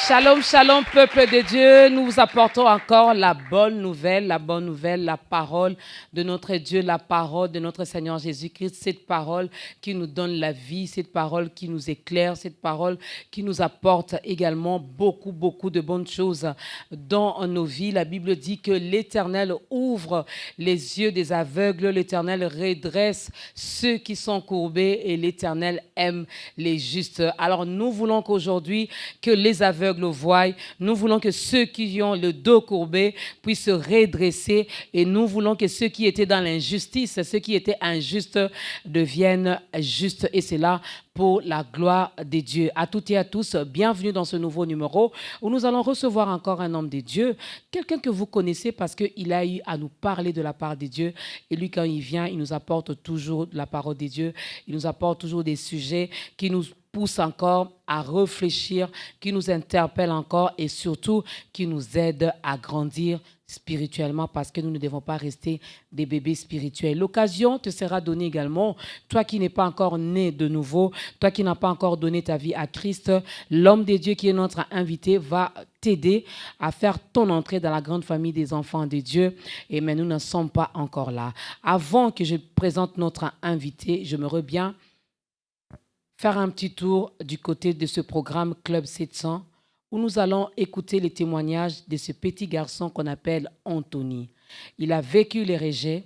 Shalom, shalom, peuple de Dieu. Nous vous apportons encore la bonne nouvelle, la parole de notre Dieu, la parole de notre Seigneur Jésus-Christ, cette parole qui nous donne la vie, cette parole qui nous éclaire, cette parole qui nous apporte également beaucoup de bonnes choses dans nos vies. La Bible dit que l'Éternel ouvre les yeux des aveugles, l'Éternel redresse ceux qui sont courbés et l'Éternel aime les justes. Alors nous voulons qu'aujourd'hui, que les aveugles voient. Nous voulons que ceux qui ont le dos courbé puissent se redresser et nous voulons que ceux qui étaient dans l'injustice, ceux qui étaient injustes deviennent justes et c'est là pour la gloire de Dieu. À toutes et à tous, bienvenue dans ce nouveau numéro où nous allons recevoir encore un homme de Dieu, quelqu'un que vous connaissez parce qu'il a eu à nous parler de la part de Dieu et lui quand il vient, il nous apporte toujours la parole de Dieu, il nous apporte toujours des sujets qui nous pousse encore à réfléchir, qui nous interpelle encore et surtout qui nous aide à grandir spirituellement parce que nous ne devons pas rester des bébés spirituels. L'occasion te sera donnée également, toi qui n'es pas encore né de nouveau, toi qui n'as pas encore donné ta vie à Christ, l'homme de Dieu qui est notre invité va t'aider à faire ton entrée dans la grande famille des enfants de Dieu. Et mais nous ne sommes pas encore là. Avant que je présente notre invité, j'aimerais bien faire un petit tour du côté de ce programme Club 700 où nous allons écouter les témoignages de ce petit garçon qu'on appelle Anthony. Il a vécu les rejets,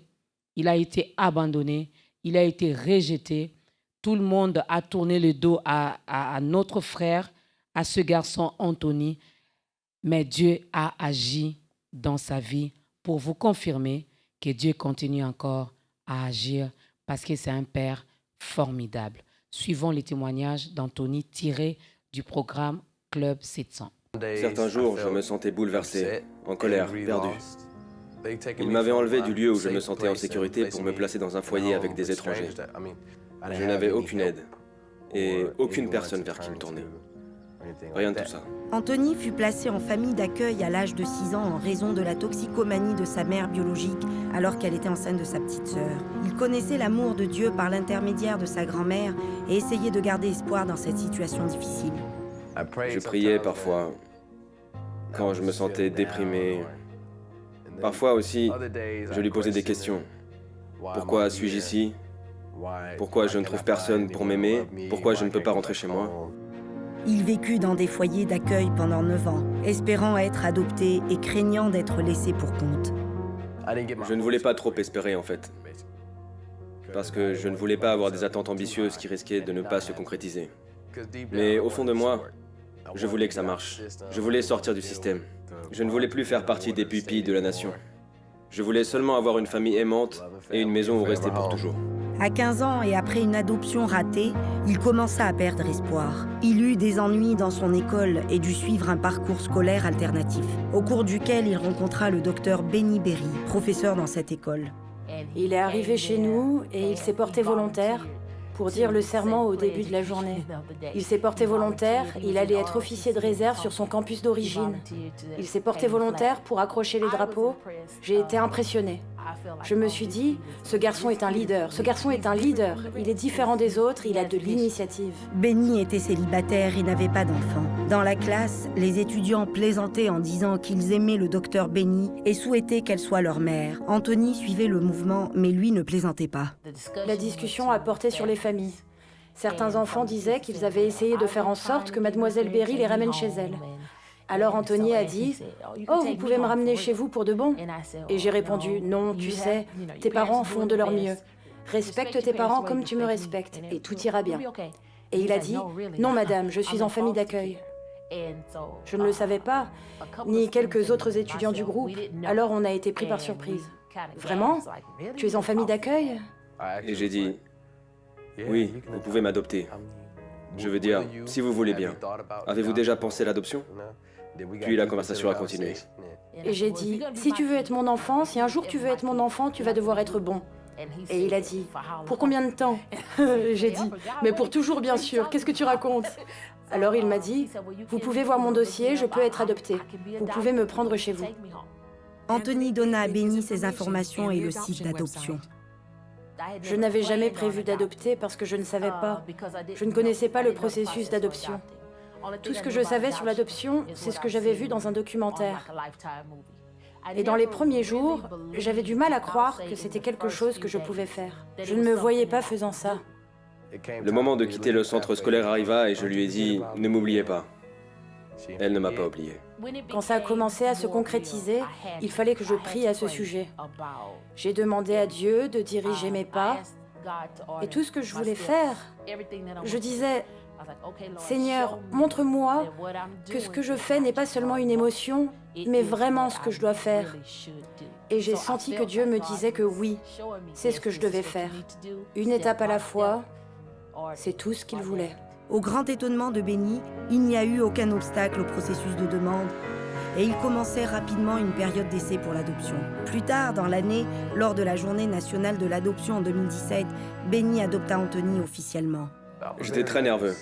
il a été abandonné, il a été rejeté. Tout le monde a tourné le dos à notre frère, à ce garçon Anthony. Mais Dieu a agi dans sa vie pour vous confirmer que Dieu continue encore à agir parce que c'est un Père formidable. Suivons les témoignages d'Anthony tirés du programme Club 700. Certains jours, je me sentais bouleversé, en colère, perdu. Ils m'avaient enlevé du lieu où je me sentais en sécurité pour me placer dans un foyer avec des étrangers. Je n'avais aucune aide et aucune personne vers qui me tourner. Rien de tout ça. Anthony fut placé en famille d'accueil à l'âge de 6 ans en raison de la toxicomanie de sa mère biologique alors qu'elle était enceinte de sa petite sœur. Il connaissait l'amour de Dieu par l'intermédiaire de sa grand-mère et essayait de garder espoir dans cette situation difficile. Je priais parfois quand je me sentais déprimé. Parfois aussi, je lui posais des questions. Pourquoi suis-je ici? Pourquoi je ne trouve personne pour m'aimer? Pourquoi je ne peux pas rentrer chez moi? Il vécut dans des foyers d'accueil pendant 9 ans, espérant être adopté et craignant d'être laissé pour compte. Je ne voulais pas trop espérer en fait, parce que je ne voulais pas avoir des attentes ambitieuses qui risquaient de ne pas se concrétiser. Mais au fond de moi, je voulais que ça marche. Je voulais sortir du système. Je ne voulais plus faire partie des pupilles de la nation. Je voulais seulement avoir une famille aimante et une maison où rester pour toujours. À 15 ans et après une adoption ratée, il commença à perdre espoir. Il eut des ennuis dans son école et dut suivre un parcours scolaire alternatif, au cours duquel il rencontra le docteur Benny Berry, professeur dans cette école. Il est arrivé chez nous et il s'est porté volontaire pour dire le serment au début de la journée. Il s'est porté volontaire, il allait être officier de réserve sur son campus d'origine. Il s'est porté volontaire pour accrocher les drapeaux. J'ai été impressionnée. Je me suis dit, ce garçon est un leader, il est différent des autres, il a de l'initiative. Benny était célibataire et n'avait pas d'enfant. Dans la classe, les étudiants plaisantaient en disant qu'ils aimaient le docteur Benny et souhaitaient qu'elle soit leur mère. Anthony suivait le mouvement, mais lui ne plaisantait pas. La discussion a porté sur les familles. Certains enfants disaient qu'ils avaient essayé de faire en sorte que mademoiselle Berry les ramène chez elle. Alors Anthony a dit « Oh, vous pouvez me ramener chez vous pour de bon ?» Et j'ai répondu « Non, tu sais, tes parents font de leur mieux. Respecte tes parents comme tu me respectes, et tout ira bien. » Et il a dit « Non, madame, je suis en famille d'accueil. » Je ne le savais pas, ni quelques autres étudiants du groupe, alors on a été pris par surprise. « Vraiment? Tu es en famille d'accueil ?» Et j'ai dit « Oui, vous pouvez m'adopter. Je veux dire, si vous voulez bien. Avez-vous déjà pensé à l'adoption ?» Puis la conversation a continué. Et j'ai dit « Si tu veux être mon enfant, si un jour tu veux être mon enfant, tu vas devoir être bon. Et il a dit, pour combien de temps? J'ai dit, mais pour toujours bien sûr, qu'est-ce que tu racontes? Alors il m'a dit, vous pouvez voir mon dossier, je peux être adopté. Vous pouvez me prendre chez vous. Anthony donna à Benny ses informations et le site d'adoption. Je n'avais jamais prévu d'adopter parce que je ne savais pas. Je ne connaissais pas le processus d'adoption. Tout ce que je savais sur l'adoption, c'est ce que j'avais vu dans un documentaire. Et dans les premiers jours, j'avais du mal à croire que c'était quelque chose que je pouvais faire. Je ne me voyais pas faisant ça. Le moment de quitter le centre scolaire arriva et je lui ai dit « Ne m'oubliez pas ». Elle ne m'a pas oublié. Quand ça a commencé à se concrétiser, il fallait que je prie à ce sujet. J'ai demandé à Dieu de diriger mes pas et tout ce que je voulais faire. Je disais, Seigneur, montre-moi que ce que je fais n'est pas seulement une émotion, mais vraiment ce que je dois faire. Et j'ai senti que Dieu me disait que oui, c'est ce que je devais faire. Une étape à la fois, c'est tout ce qu'il voulait. Au grand étonnement de Benny, il n'y a eu aucun obstacle au processus de demande et il commençait rapidement une période d'essai pour l'adoption. Plus tard dans l'année, lors de la journée nationale de l'adoption en 2017, Benny adopta Anthony officiellement. J'étais très nerveux.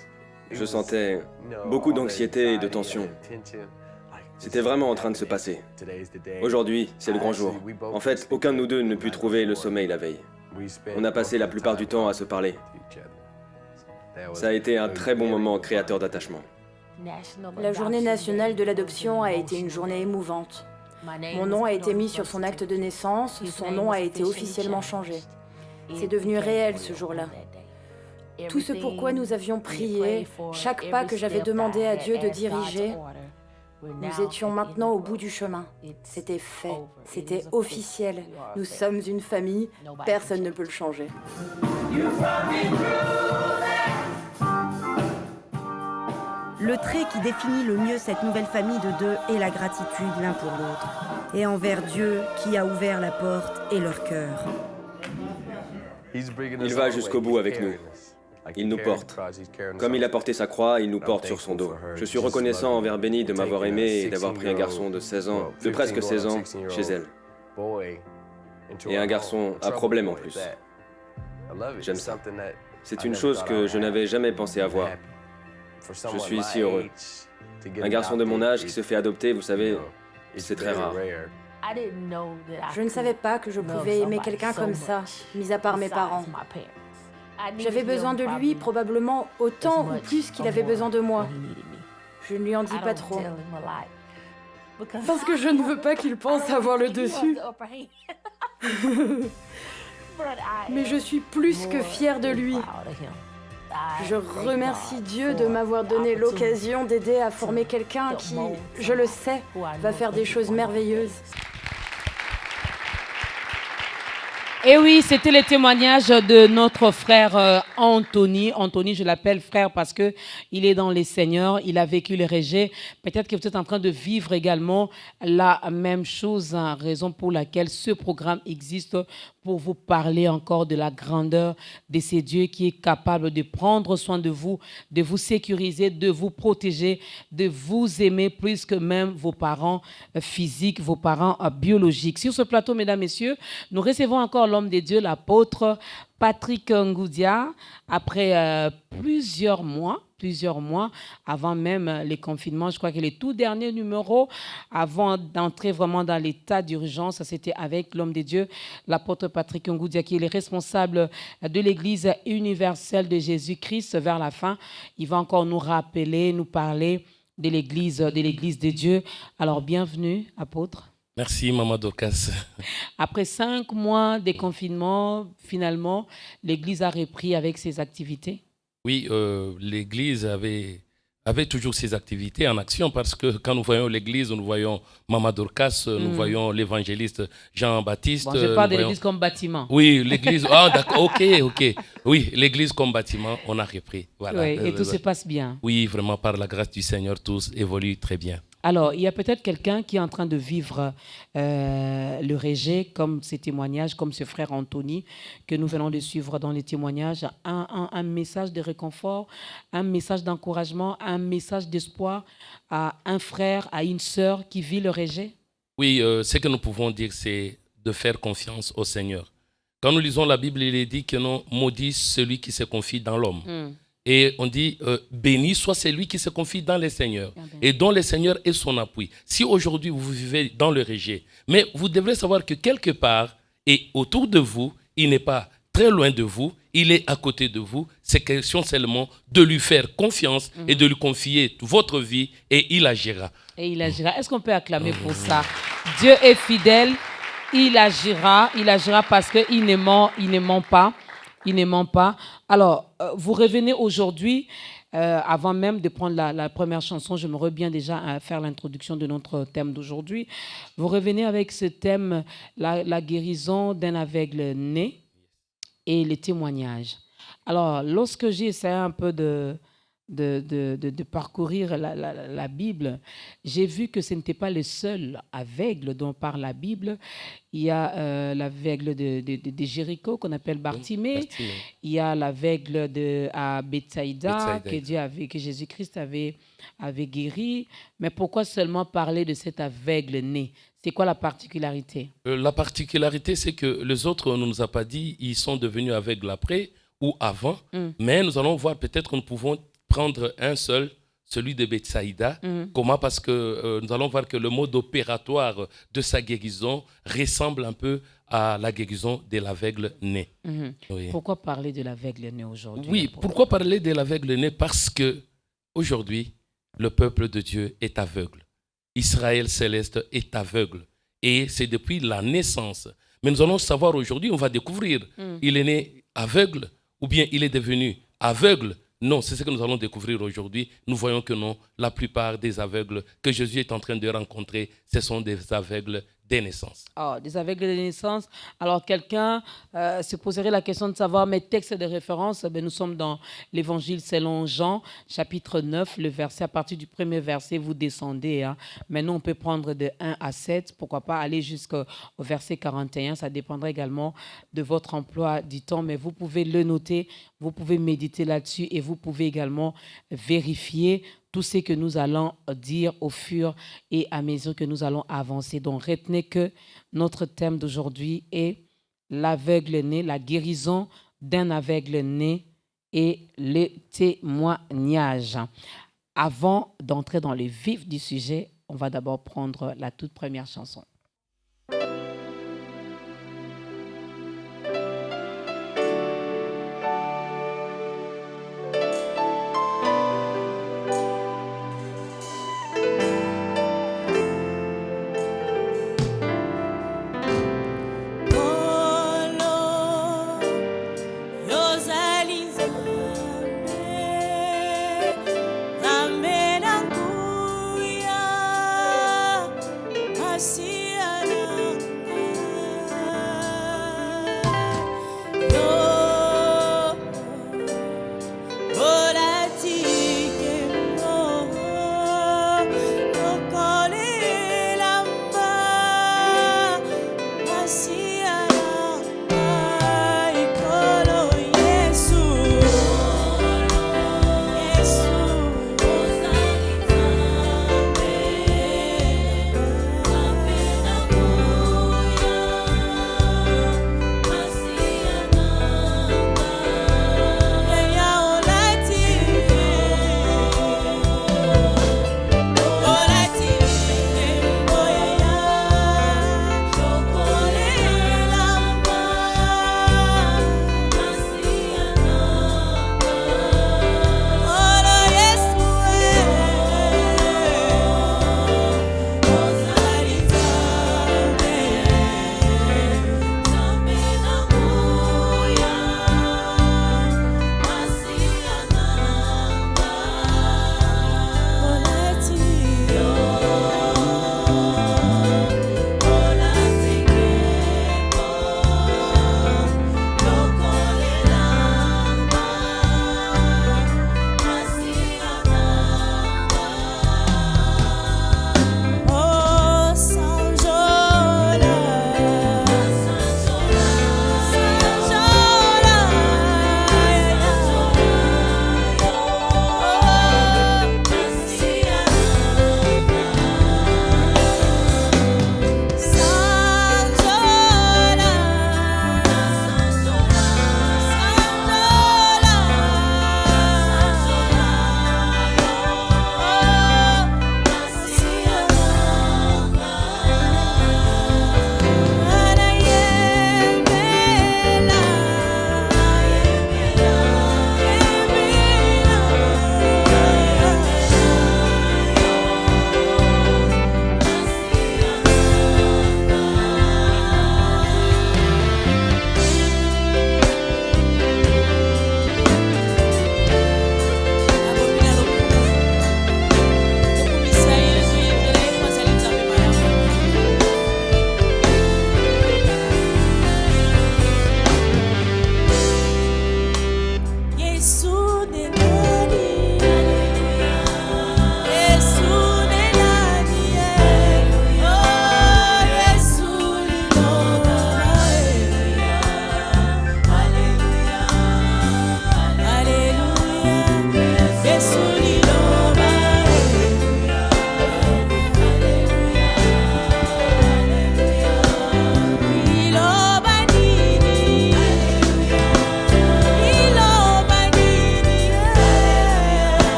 Je sentais beaucoup d'anxiété et de tension. C'était vraiment en train de se passer. Aujourd'hui, c'est le grand jour. En fait, aucun de nous deux ne put trouver le sommeil la veille. On a passé la plupart du temps à se parler. Ça a été un très bon moment créateur d'attachement. La journée nationale de l'adoption a été une journée émouvante. Mon nom a été mis sur son acte de naissance, son nom a été officiellement changé. C'est devenu réel ce jour-là. Tout ce pourquoi nous avions prié, chaque pas que j'avais demandé à Dieu de diriger, nous étions maintenant au bout du chemin. C'était fait, c'était officiel. Nous sommes une famille, personne ne peut le changer. Le trait qui définit le mieux cette nouvelle famille de deux est la gratitude l'un pour l'autre, et envers Dieu qui a ouvert la porte et leur cœur. Il va jusqu'au bout avec nous. Il nous porte. Comme il a porté sa croix, il nous porte sur son dos. Je suis reconnaissant envers Benny de m'avoir aimé et d'avoir pris un garçon de 16 ans, de presque 16 ans, chez elle. Et un garçon à problème en plus. J'aime ça. C'est une chose que je n'avais jamais pensé avoir. Je suis si heureux. Un garçon de mon âge qui se fait adopter, vous savez, c'est très rare. Je ne savais pas que je pouvais aimer quelqu'un comme ça, mis à part mes parents. J'avais besoin de lui probablement autant ou plus qu'il avait besoin de moi. Je ne lui en dis pas trop. Parce que je ne veux pas qu'il pense avoir le dessus. Mais je suis plus que fière de lui. Je remercie Dieu de m'avoir donné l'occasion d'aider à former quelqu'un qui, je le sais, va faire des choses merveilleuses. Et oui, c'était le témoignage de notre frère Anthony. Anthony, je l'appelle frère parce que il est dans les Seigneurs, il a vécu le rejet. Peut-être que vous êtes en train de vivre également la même chose, hein, raison pour laquelle ce programme existe pour vous parler encore de la grandeur de ce Dieu qui est capable de prendre soin de vous sécuriser, de vous protéger, de vous aimer plus que même vos parents physiques, vos parents biologiques. Sur ce plateau, mesdames, messieurs, nous recevons encore l'homme de Dieu, l'apôtre Patrick Ngoudia, après plusieurs mois, avant même les confinements. Je crois que les tout derniers numéros, avant d'entrer vraiment dans l'état d'urgence, c'était avec l'homme de Dieu, l'apôtre Patrick Ngoudia, qui est le responsable de l'Église universelle de Jésus-Christ. Vers la fin, il va encore nous rappeler, nous parler de l'Église de Dieu. Alors, bienvenue, apôtre. Merci, Maman Dorcas. Après 5 mois de confinement, finalement, l'Église a repris avec ses activités. Oui, l'Église avait toujours ses activités en action parce que quand nous voyons l'Église, nous voyons Maman Dorcas, nous voyons l'évangéliste Jean-Baptiste. Bon, je parle de l'Église comme bâtiment. Oui, l'Église. Ah, d'accord, ok. Oui, l'Église comme bâtiment, on a repris. Voilà. Oui, et tout se passe bien. Oui, vraiment, par la grâce du Seigneur, tout évolue très bien. Alors, il y a peut-être quelqu'un qui est en train de vivre le rejet, comme ces témoignages, comme ce frère Anthony, que nous venons de suivre dans les témoignages, un message de réconfort, un message d'encouragement, un message d'espoir à un frère, à une sœur qui vit le rejet. Oui, ce que nous pouvons dire, c'est de faire confiance au Seigneur. Quand nous lisons la Bible, il est dit que non, maudit celui qui se confie dans l'homme. Et on dit, béni soit celui qui se confie dans le Seigneur et dont le Seigneur est son appui. Si aujourd'hui vous vivez dans le rejet, mais vous devrez savoir que quelque part et autour de vous, il n'est pas très loin de vous, il est à côté de vous. C'est question seulement de lui faire confiance et de lui confier votre vie et il agira. Et il agira. Est-ce qu'on peut acclamer pour ça? Dieu est fidèle, il agira parce qu'il ne ment pas. Il ne ment pas. Alors, vous revenez aujourd'hui, avant même de prendre la première chanson, j'aimerais bien déjà faire l'introduction de notre thème d'aujourd'hui. Vous revenez avec ce thème, la guérison d'un aveugle né et les témoignages. Alors, lorsque j'ai essayé un peu de parcourir la Bible, j'ai vu que ce n'était pas le seul aveugle dont parle la Bible. Il y a l'aveugle de Jéricho qu'on appelle Bartimée. Il y a l'aveugle à Bethsaïda que Jésus-Christ avait guéri. Mais pourquoi seulement parler de cet aveugle né? C'est quoi la particularité? La particularité, c'est que les autres, on ne nous a pas dit, ils sont devenus aveugles après ou avant. Mais nous allons voir, peut-être que nous pouvons prendre un seul, celui de Bethsaïda. Comment? Parce que nous allons voir que le mode opératoire de sa guérison ressemble un peu à la guérison de l'aveugle né. Oui. Pourquoi parler de l'aveugle né aujourd'hui? Oui, pourquoi parler de l'aveugle né? Parce que aujourd'hui, le peuple de Dieu est aveugle. Israël céleste est aveugle. Et c'est depuis la naissance. Mais nous allons savoir aujourd'hui, on va découvrir, il est né aveugle ou bien il est devenu aveugle. Non, c'est ce que nous allons découvrir aujourd'hui. Nous voyons que non, la plupart des aveugles que Jésus est en train de rencontrer, ce sont des aveugles des naissances. Oh, des aveugles de naissance. Alors, quelqu'un se poserait la question de savoir mes textes de référence. Nous sommes dans l'Évangile selon Jean, chapitre 9, le verset, à partir du premier verset, vous descendez. Maintenant, on peut prendre de 1 à 7, pourquoi pas aller jusqu'au verset 41. Ça dépendra également de votre emploi du temps, mais vous pouvez le noter, vous pouvez méditer là-dessus et vous pouvez également vérifier tout ce que nous allons dire au fur et à mesure que nous allons avancer. Donc, retenez que notre thème d'aujourd'hui est l'aveugle né, la guérison d'un aveugle né et le témoignage. Avant d'entrer dans le vif du sujet, on va d'abord prendre la toute première chanson. See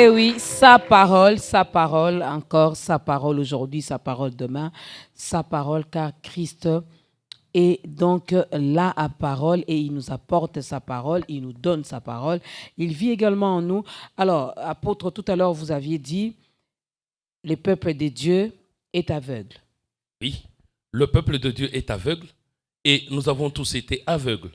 Eh oui, sa parole, encore sa parole aujourd'hui, sa parole demain, sa parole car Christ est donc là à parole et il nous apporte sa parole, il nous donne sa parole, il vit également en nous. Alors, apôtre, tout à l'heure vous aviez dit, le peuple de Dieu est aveugle. Oui, le peuple de Dieu est aveugle et nous avons tous été aveugles.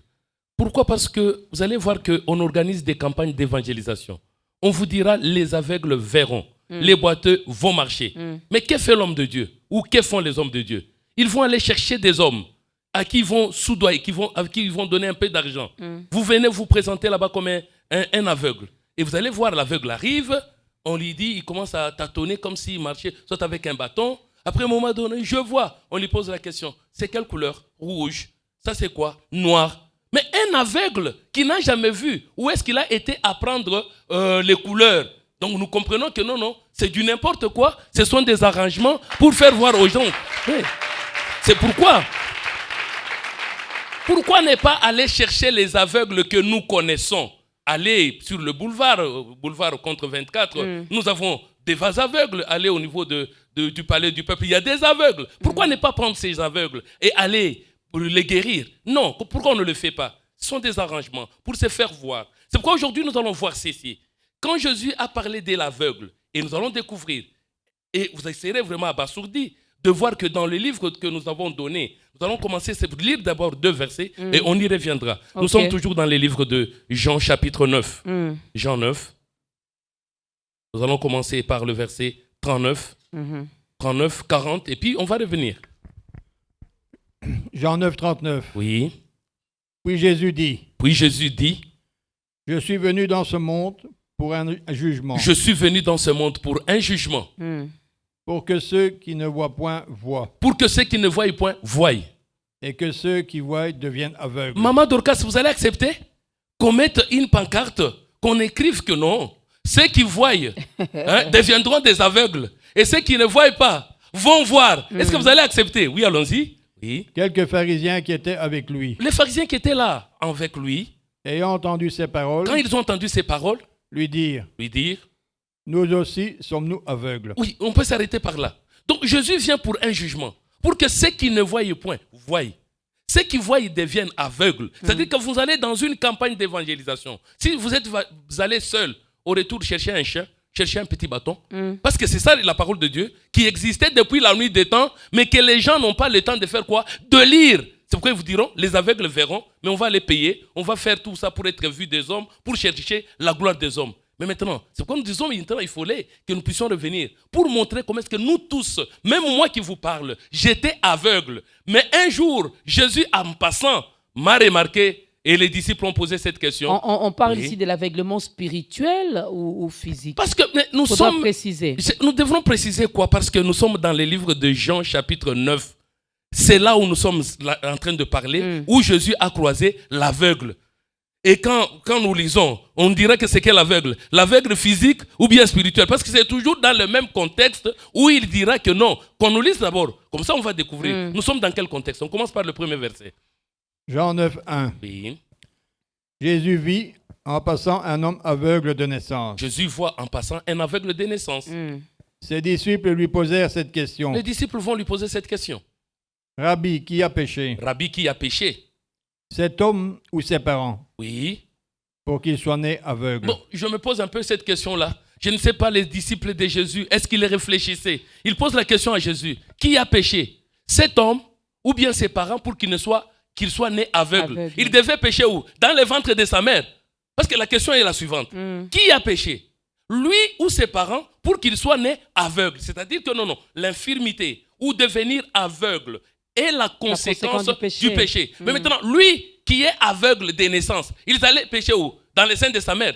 Pourquoi? Parce que vous allez voir qu'on organise des campagnes d'évangélisation. On vous dira, les aveugles verront, les boiteux vont marcher. Mais que fait l'homme de Dieu? Ou que font les hommes de Dieu? Ils vont aller chercher des hommes à qui ils vont soudoyer, à qui ils vont donner un peu d'argent. Vous venez vous présenter là-bas comme un aveugle. Et vous allez voir, l'aveugle arrive, on lui dit, il commence à tâtonner comme s'il marchait, soit avec un bâton. Après un moment donné, je vois, on lui pose la question, c'est quelle couleur? Rouge. Ça c'est quoi? Noir. Mais un aveugle qui n'a jamais vu, où est-ce qu'il a été apprendre les couleurs? Donc nous comprenons que non, c'est du n'importe quoi. Ce sont des arrangements pour faire voir aux gens. Oui. C'est pourquoi. Pourquoi ne pas aller chercher les aveugles que nous connaissons? Aller sur le boulevard contre 24, nous avons des vases aveugles. Aller au niveau du palais du peuple, il y a des aveugles. Pourquoi ne pas prendre ces aveugles et aller pour les guérir? Non, pourquoi on ne le fait pas? Ce sont des arrangements pour se faire voir. C'est pourquoi aujourd'hui nous allons voir ceci. Quand Jésus a parlé de l'aveugle, et nous allons découvrir, et vous serez vraiment abasourdis de voir que dans le livre que nous avons donné, nous allons commencer à lire d'abord 2 versets et on y reviendra. Okay. Nous sommes toujours dans les livres de Jean chapitre 9. Jean 9. Nous allons commencer par le verset 39, 39, 40 et puis on va revenir. Jean 9, 39. Oui. Puis Jésus dit. Je suis venu dans ce monde pour un jugement. Je suis venu dans ce monde pour un jugement. Pour que ceux qui ne voient point voient. Pour que ceux qui ne voient point voient. Et que ceux qui voient deviennent aveugles. Maman Dorcas, vous allez accepter qu'on mette une pancarte, qu'on écrive que non. Ceux qui voient deviendront des aveugles. Et ceux qui ne voient pas vont voir. Est-ce que vous allez accepter? Oui, allons-y. Oui. Quelques pharisiens qui étaient avec lui. Les pharisiens qui étaient là avec lui. Ayant entendu ces paroles. Quand ils ont entendu ces paroles. Lui dire. Nous aussi sommes-nous aveugles. Oui, on peut s'arrêter par là. Donc Jésus vient pour un jugement. Pour que ceux qui ne voient point, voient. Ceux qui voient, ils deviennent aveugles. C'est-à-dire que vous allez dans une campagne d'évangélisation. Si vous allez seul, au retour chercher un chien, chercher un petit bâton. Parce que c'est ça la parole de Dieu, qui existait depuis la nuit des temps, mais que les gens n'ont pas le temps de faire quoi? De lire. C'est pourquoi ils vous diront, les aveugles verront, mais on va les payer, on va faire tout ça pour être vu des hommes, pour chercher la gloire des hommes. Mais maintenant, c'est pourquoi nous disons maintenant, il fallait que nous puissions revenir pour montrer comment est-ce que nous tous, même moi qui vous parle, j'étais aveugle. Mais un jour, Jésus, en passant, m'a remarqué et les disciples ont posé cette question. On parle ici de l'aveuglement spirituel ou physique? Parce que nous sommes... préciser. Nous devrons préciser quoi? Parce que nous sommes dans les livres de Jean chapitre 9. C'est là où nous sommes en train de parler, où Jésus a croisé l'aveugle. Et quand nous lisons, on dirait que c'est quel aveugle? L'aveugle physique ou bien spirituel? Parce que c'est toujours dans le même contexte où il dira que non. Qu'on nous lise d'abord, comme ça on va découvrir. Nous sommes dans quel contexte? On commence par le premier verset. Jean 9, 1. Oui. Jésus vit en passant un homme aveugle de naissance. Jésus voit en passant un aveugle de naissance. Ses disciples lui posèrent cette question. Les disciples vont lui poser cette question. Rabbi, qui a péché? Rabbi, qui a péché? Cet homme ou ses parents? Oui. Pour qu'il soit né aveugle. Bon, je me pose un peu cette question-là. Je ne sais pas, les disciples de Jésus, est-ce qu'ils réfléchissaient? Ils posent la question à Jésus. Qui a péché? Cet homme ou bien ses parents pour qu'il soit né aveugle? Il devait pécher où? Dans le ventre de sa mère. Parce que la question est la suivante. Qui a péché? Lui ou ses parents pour qu'il soit né aveugle? C'est-à-dire que non, l'infirmité ou devenir aveugle est la conséquence du péché. Mais maintenant, lui qui est aveugle de naissance, il allait pécher où? Dans le sein de sa mère.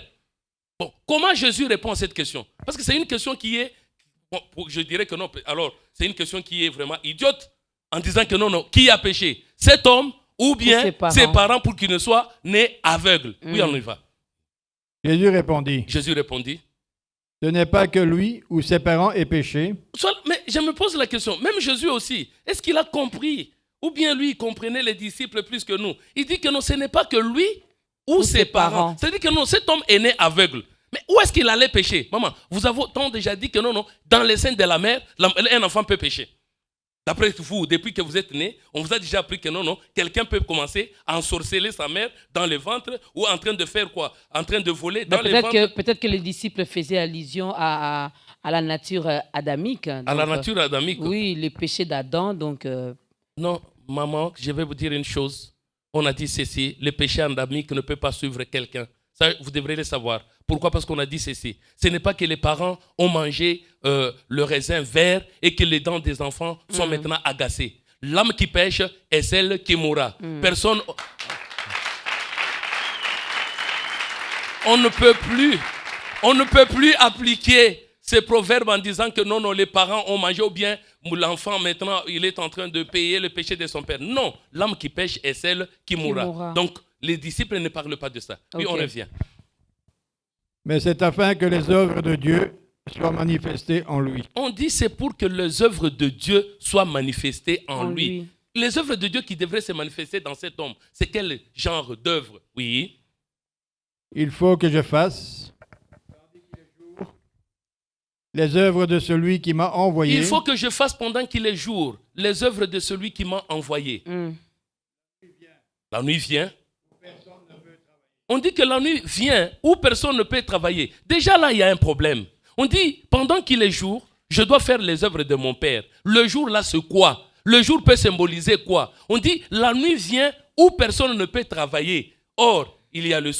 Bon, comment Jésus répond à cette question? Parce que c'est une question qui est, bon, je dirais que non, alors c'est une question qui est vraiment idiote en disant que non, qui a péché? Cet homme ou bien ses parents pour qu'il ne soit né aveugle? Oui, on y va. Jésus répondit. Ce n'est pas que lui ou ses parents aient péché. Mais je me pose la question, même Jésus aussi, est-ce qu'il a compris? Ou bien lui, il comprenait les disciples plus que nous? Il dit que non, ce n'est pas que lui ou ses parents. C'est-à-dire que non, cet homme est né aveugle. Mais où est-ce qu'il allait pécher? Maman, vous avez tant déjà dit que non, dans les seins de la mère, un enfant peut pécher. D'après vous, depuis que vous êtes né, on vous a déjà appris que non, quelqu'un peut commencer à ensorceler sa mère dans le ventre ou en train de faire quoi? En train de voler dans le ventre. Peut-être que les disciples faisaient allusion à la nature adamique. Donc, à la nature adamique? Oui, les péchés d'Adam. Donc, Non, maman, je vais vous dire une chose. On a dit ceci, le péché adamique ne peut pas suivre quelqu'un. Ça, vous devrez le savoir. Pourquoi? Parce qu'on a dit ceci. Ce n'est pas que les parents ont mangé le raisin vert et que les dents des enfants sont maintenant agacées. L'âme qui pêche est celle qui mourra. Personne... On ne peut plus appliquer ces proverbes en disant que non, les parents ont mangé ou bien l'enfant maintenant il est en train de payer le péché de son père. Non, l'âme qui pêche est celle qui mourra. Donc, les disciples ne parlent pas de ça. Puis on revient. Mais c'est afin que les œuvres de Dieu soient manifestées en lui. On dit c'est pour que les œuvres de Dieu soient manifestées en lui. Les œuvres de Dieu qui devraient se manifester dans cet homme, c'est quel genre d'œuvre? Oui. Il faut que je fasse les œuvres de celui qui m'a envoyé. Il faut que je fasse pendant qu'il est jour les œuvres de celui qui m'a envoyé. La nuit vient. On dit que la nuit vient où personne ne peut travailler. Déjà là, il y a un problème. On dit, pendant qu'il est jour, je dois faire les œuvres de mon Père. Le jour là, c'est quoi? Le jour peut symboliser quoi? On dit, la nuit vient où personne ne peut travailler. Or, il y a le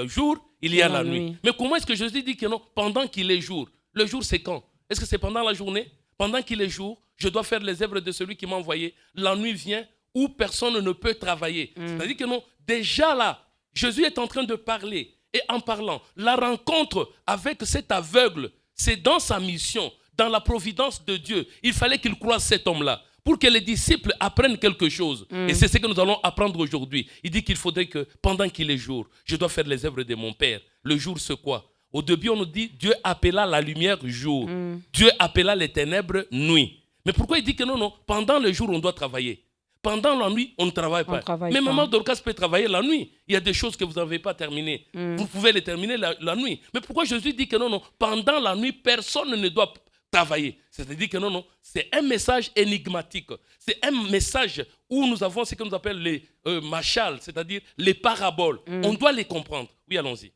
jour, il y a la nuit. Mais comment est-ce que Jésus dit que non? Pendant qu'il est jour. Le jour, c'est quand? Est-ce que c'est pendant la journée? Pendant qu'il est jour, je dois faire les œuvres de celui qui m'a envoyé. La nuit vient où personne ne peut travailler. C'est-à-dire que non, déjà là, Jésus est en train de parler. Et en parlant, la rencontre avec cet aveugle, c'est dans sa mission, dans la providence de Dieu. Il fallait qu'il croise cet homme-là pour que les disciples apprennent quelque chose. Et c'est ce que nous allons apprendre aujourd'hui. Il dit qu'il faudrait que pendant qu'il est jour, je dois faire les œuvres de mon Père. Le jour, c'est quoi? Au début, on nous dit Dieu appela la lumière jour. Dieu appela les ténèbres nuit. Mais pourquoi il dit que non, pendant le jour, on doit travailler? Pendant la nuit, on ne travaille pas. Mais maman Dorcas peut travailler la nuit. Il y a des choses que vous n'avez pas terminées. Vous pouvez les terminer la nuit. Mais pourquoi Jésus dit que non, pendant la nuit, personne ne doit travailler? C'est-à-dire que non, c'est un message énigmatique. C'est un message où nous avons ce que nous appelons les machals, c'est-à-dire les paraboles. On doit les comprendre. Oui, allons-y.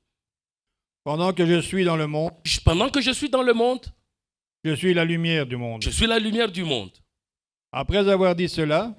Pendant que je suis dans le monde, pendant que je suis dans le monde, je suis la lumière du monde. Je suis la lumière du monde. Après avoir dit cela,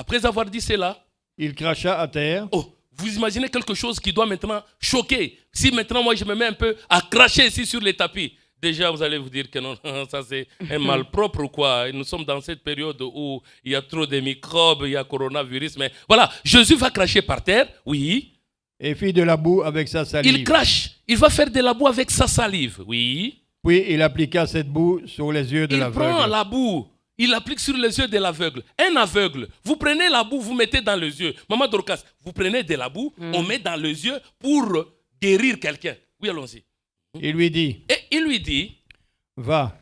il cracha à terre. Oh, vous imaginez quelque chose qui doit maintenant choquer. Si maintenant moi je me mets un peu à cracher ici sur les tapis, déjà vous allez vous dire que non, ça c'est un malpropre ou quoi. Nous sommes dans cette période où il y a trop de microbes, il y a coronavirus, mais voilà, Jésus va cracher par terre, oui. Et fit de la boue avec sa salive. Il crache, il va faire de la boue avec sa salive, oui. Puis il appliqua cette boue sur les yeux de l'aveugle. Il prend la boue. Il applique sur les yeux de l'aveugle. Un aveugle, vous prenez la boue, vous mettez dans les yeux. Maman Dorcas, vous prenez de la boue, on met dans les yeux pour guérir quelqu'un. Oui, allons-y. Il lui dit, va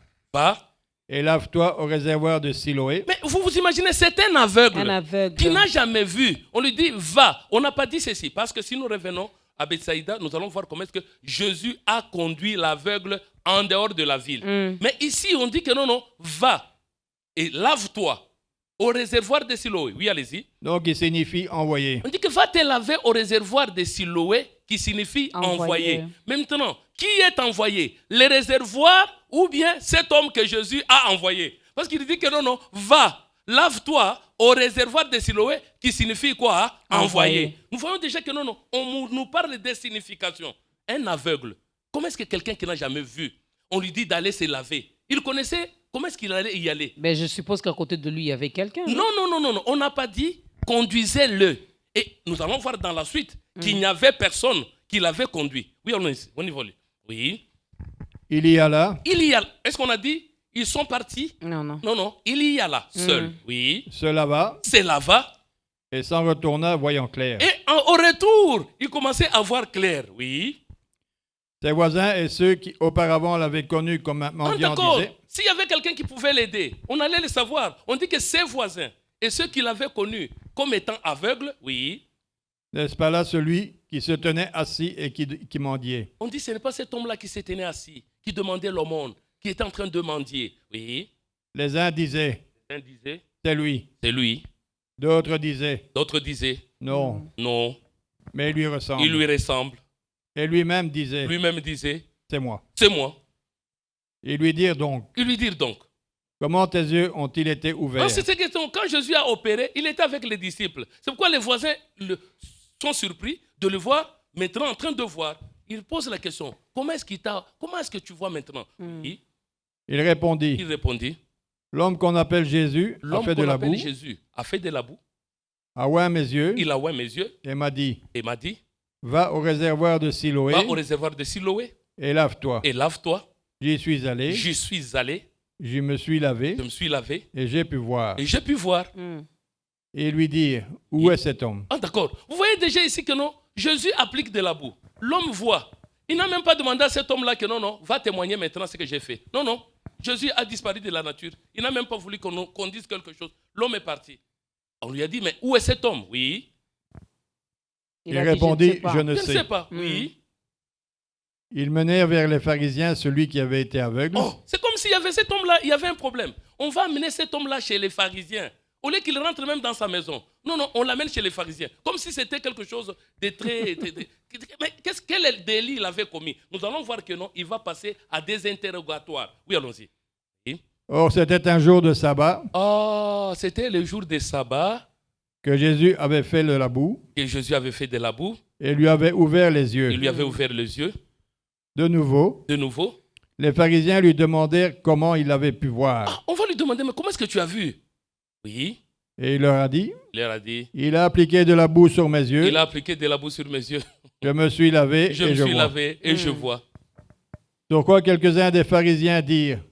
et lave-toi au réservoir de Siloé. Mais vous imaginez, c'est un aveugle qui n'a jamais vu. On lui dit, va. On n'a pas dit ceci, parce que si nous revenons à Bethsaïda, nous allons voir comment est-ce que Jésus a conduit l'aveugle en dehors de la ville. Mais ici, on dit que non, va. Et lave-toi au réservoir de Siloé. Oui, allez-y. Donc, il signifie envoyer. On dit que va te laver au réservoir de Siloé, qui signifie envoyer. Maintenant, qui est envoyé? Le réservoir ou bien cet homme que Jésus a envoyé? Parce qu'il dit que non, va, lave-toi au réservoir de Siloé, qui signifie quoi? Envoyer. Nous voyons déjà que non, on nous parle des significations. Un aveugle, comment est-ce que quelqu'un qui n'a jamais vu, on lui dit d'aller se laver? Il connaissait. Comment est-ce qu'il allait y aller? Mais je suppose qu'à côté de lui, il y avait quelqu'un. Non. On n'a pas dit conduisez-le. Et nous allons voir dans la suite qu'il n'y avait personne qui l'avait conduit. Oui, on y va. Oui. Il y alla. Est-ce qu'on a dit ils sont partis? Non. Il y alla seul. Oui. Se lava. Et s'en retourna voyant clair. Et au retour, il commençait à voir clair. Oui. Ses voisins et ceux qui auparavant l'avaient connu comme un mendiant disaient. S'il y avait quelqu'un qui pouvait l'aider, on allait le savoir. On dit que ses voisins et ceux qui l'avaient connu comme étant aveugle, oui. N'est-ce pas là celui qui se tenait assis et qui mendiait. On dit ce n'est pas cet homme-là qui se tenait assis, qui demandait l'aumône, qui était en train de mendier. Oui. Les uns disaient, c'est lui. C'est lui. D'autres disaient, non. Non. Mais il lui ressemble. Il lui ressemble. Et lui-même disait, c'est moi. C'est moi. Et lui dire donc, comment tes yeux ont-ils été ouverts? Quand Jésus a opéré, il était avec les disciples. C'est pourquoi les voisins sont surpris de le voir maintenant en train de voir. Il pose la question, comment est-ce que tu vois maintenant? Il répondit, l'homme qu'on appelle Jésus a fait de la boue. A oint mes yeux. Il a oint mes yeux. Et m'a dit, va au réservoir de Siloé. Et lave-toi. J'y suis allé. Je me suis lavé. Et j'ai pu voir. Et lui dire, où est cet homme? Ah d'accord. Vous voyez déjà ici que non, Jésus applique de la boue. L'homme voit. Il n'a même pas demandé à cet homme-là que non, va témoigner maintenant ce que j'ai fait. Non. Jésus a disparu de la nature. Il n'a même pas voulu qu'on dise quelque chose. L'homme est parti. On lui a dit, mais où est cet homme? Oui. Il répondit, je ne sais pas. Oui. Ils menèrent vers les pharisiens celui qui avait été aveugle. Oh, c'est comme s'il y avait cet homme-là, il y avait un problème. On va amener cet homme-là chez les pharisiens. Au lieu qu'il rentre même dans sa maison. Non, on l'amène chez les pharisiens. Comme si c'était quelque chose de très... Mais quel délit il avait commis? Nous allons voir que non, il va passer à des interrogatoires. Oui, allons-y. Oui. Or, c'était un jour de sabbat. Oh, c'était le jour de sabbat. Que Jésus avait fait de la boue. Et lui avait ouvert les yeux. De nouveau, les pharisiens lui demandèrent comment il avait pu voir. Ah, on va lui demander, mais comment est-ce que tu as vu? Oui. Et il leur a dit, il a appliqué de la boue sur mes yeux. Je me suis lavé et je vois. Sur quoi quelques-uns des pharisiens dirent,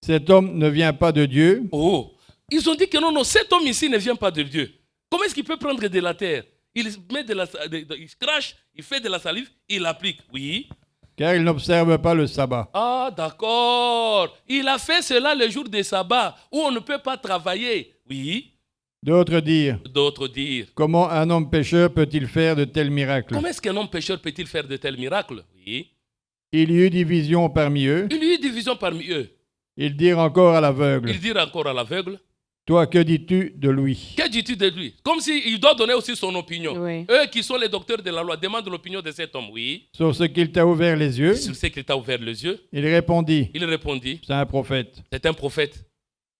cet homme ne vient pas de Dieu. Oh, ils ont dit que non, cet homme ici ne vient pas de Dieu. Comment est-ce qu'il peut prendre de la terre? Il crache, il fait de la salive, il applique. Oui. Car il n'observe pas le sabbat. Ah, d'accord. Il a fait cela le jour des sabbats, où on ne peut pas travailler. Oui. D'autres dirent, comment un homme pécheur peut-il faire de tels miracles? Comment est-ce qu'un homme pécheur peut-il faire de tels miracles? Oui. Il y eut division parmi eux. Ils dirent encore à l'aveugle, toi, que dis-tu de lui? Comme s'il doit donner aussi son opinion. Oui. Eux qui sont les docteurs de la loi demandent l'opinion de cet homme. Oui. Sur ce qu'il t'a ouvert les yeux. Il répondit, c'est un prophète.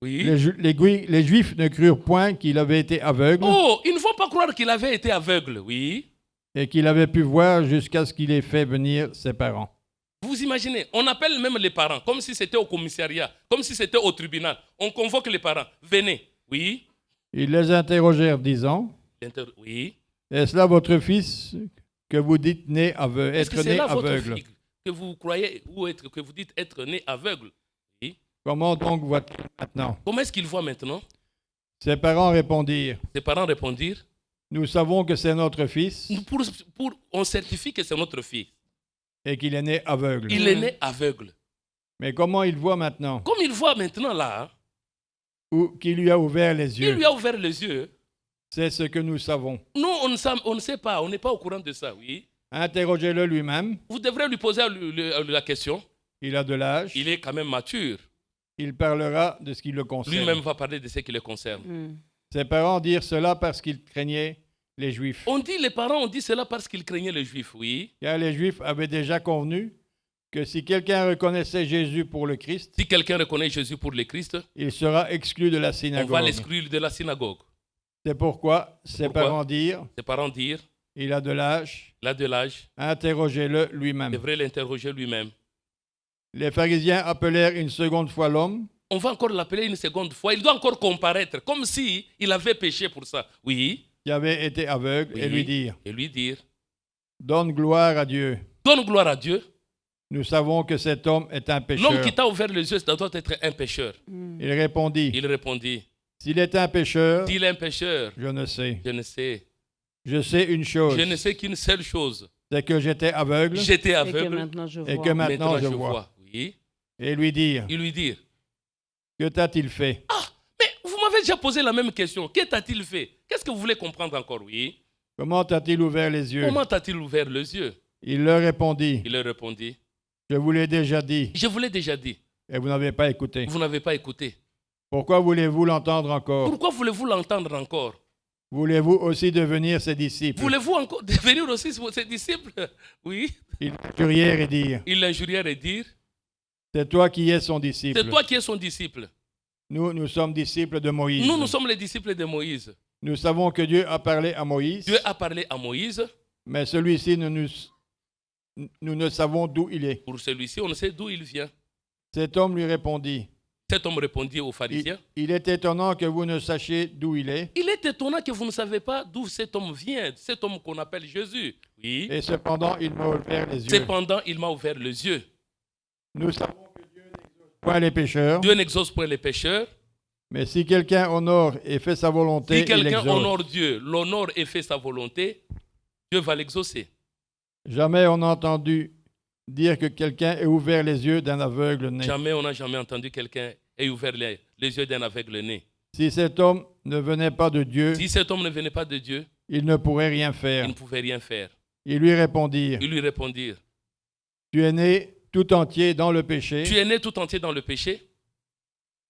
Oui. Les Juifs ne crurent point qu'il avait été aveugle. Oh, ils ne vont pas croire qu'il avait été aveugle. Oui. Et qu'il avait pu voir jusqu'à ce qu'il ait fait venir ses parents. Vous imaginez, on appelle même les parents, comme si c'était au commissariat, comme si c'était au tribunal. On convoque les parents. Venez. Oui. Ils les interrogèrent, disant, oui. Est-ce là votre fils que vous dites être né aveugle? Est-ce que c'est là votre fils que vous croyez ou que vous dites être né aveugle? Oui. Comment donc voit-il maintenant? Comment est-ce qu'il voit maintenant? Ses parents répondirent, nous savons que c'est notre fils. On certifie que c'est notre fils. Et qu'il est né aveugle. Il est né aveugle. Mais comment il voit maintenant? Comme il voit maintenant là. Hein? Ou qui lui a ouvert les yeux. Il lui a ouvert les yeux. C'est ce que nous savons. Nous, on ne sait pas, on n'est pas au courant de ça, oui. Interrogez-le lui-même. Vous devrez lui poser la question. Il a de l'âge. Il est quand même mature. Il parlera de ce qui le concerne. Lui-même va parler de ce qui le concerne. Ses parents dirent cela parce qu'ils craignaient les Juifs. Les parents ont dit cela parce qu'ils craignaient les Juifs, oui. Car les Juifs avaient déjà convenu que si quelqu'un reconnaissait Jésus pour le Christ, il sera exclu de la synagogue. On va l'exclure de la synagogue. C'est pourquoi ses parents dirent, il a de l'âge, interrogez-le lui-même. Devrait l'interroger lui-même. Les pharisiens appelèrent une seconde fois l'homme. On va encore l'appeler une seconde fois. Il doit encore comparaître, comme si il avait péché pour ça. Oui. Qui avait été aveugle, oui. Et lui dire, donne gloire à Dieu. Donne gloire à Dieu. Nous savons que cet homme est un pécheur. L'homme qui t'a ouvert les yeux, ça doit être un pécheur. Il répondit, s'il est un pécheur, je ne sais. Je sais une chose. Je ne sais qu'une seule chose. C'est que j'étais aveugle. Et que maintenant je vois. Oui. Et lui dire, que t'a-t-il fait? Ah, mais vous m'avez déjà posé la même question. Que t'a-t-il fait? Qu'est-ce que vous voulez comprendre encore? Oui. Comment t'a-t-il ouvert les yeux? Comment t'a-t-il ouvert les yeux? Il leur répondit. Il leur répondit. Je vous l'ai déjà dit. Je vous l'ai déjà dit. Et vous n'avez pas écouté. Vous n'avez pas écouté. Pourquoi voulez-vous l'entendre encore? Pourquoi voulez-vous l'entendre encore? Voulez-vous aussi devenir ses disciples? Voulez-vous encore devenir aussi ses disciples? Oui. Ils l'injurièrent et dirent. Ils l'injurièrent et dirent. C'est toi qui es son disciple. C'est toi qui es son disciple. Nous sommes disciples de Moïse. Nous sommes les disciples de Moïse. Nous savons que Dieu a parlé à Moïse. Dieu a parlé à Moïse. Mais celui-ci, nous ne savons d'où il est. Pour celui-ci, on ne sait d'où il vient. Cet homme lui répondit. Cet homme répondit aux pharisiens. Il est étonnant que vous ne sachiez d'où il est. Il est étonnant que vous ne savez pas d'où cet homme vient, cet homme qu'on appelle Jésus. Oui. Et cependant, il m'a ouvert les yeux. Cependant, il m'a ouvert les yeux. Nous savons que Dieu n'exauce point les pécheurs. Dieu n'exauce point les pécheurs. Mais si quelqu'un honore et fait sa volonté, si quelqu'un honore Dieu, l'honore et fait sa volonté, Dieu va l'exaucer. Jamais on n'a entendu dire que quelqu'un ait ouvert les yeux d'un aveugle né. Jamais on n'a jamais entendu quelqu'un ait ouvert les yeux d'un aveugle né. Si cet homme ne venait pas de Dieu, si cet homme ne venait pas de Dieu, il ne pourrait rien faire. Il ne pouvait rien faire. Ils lui répondirent. Tu es né tout entier dans le péché. Tu es né tout entier dans le péché.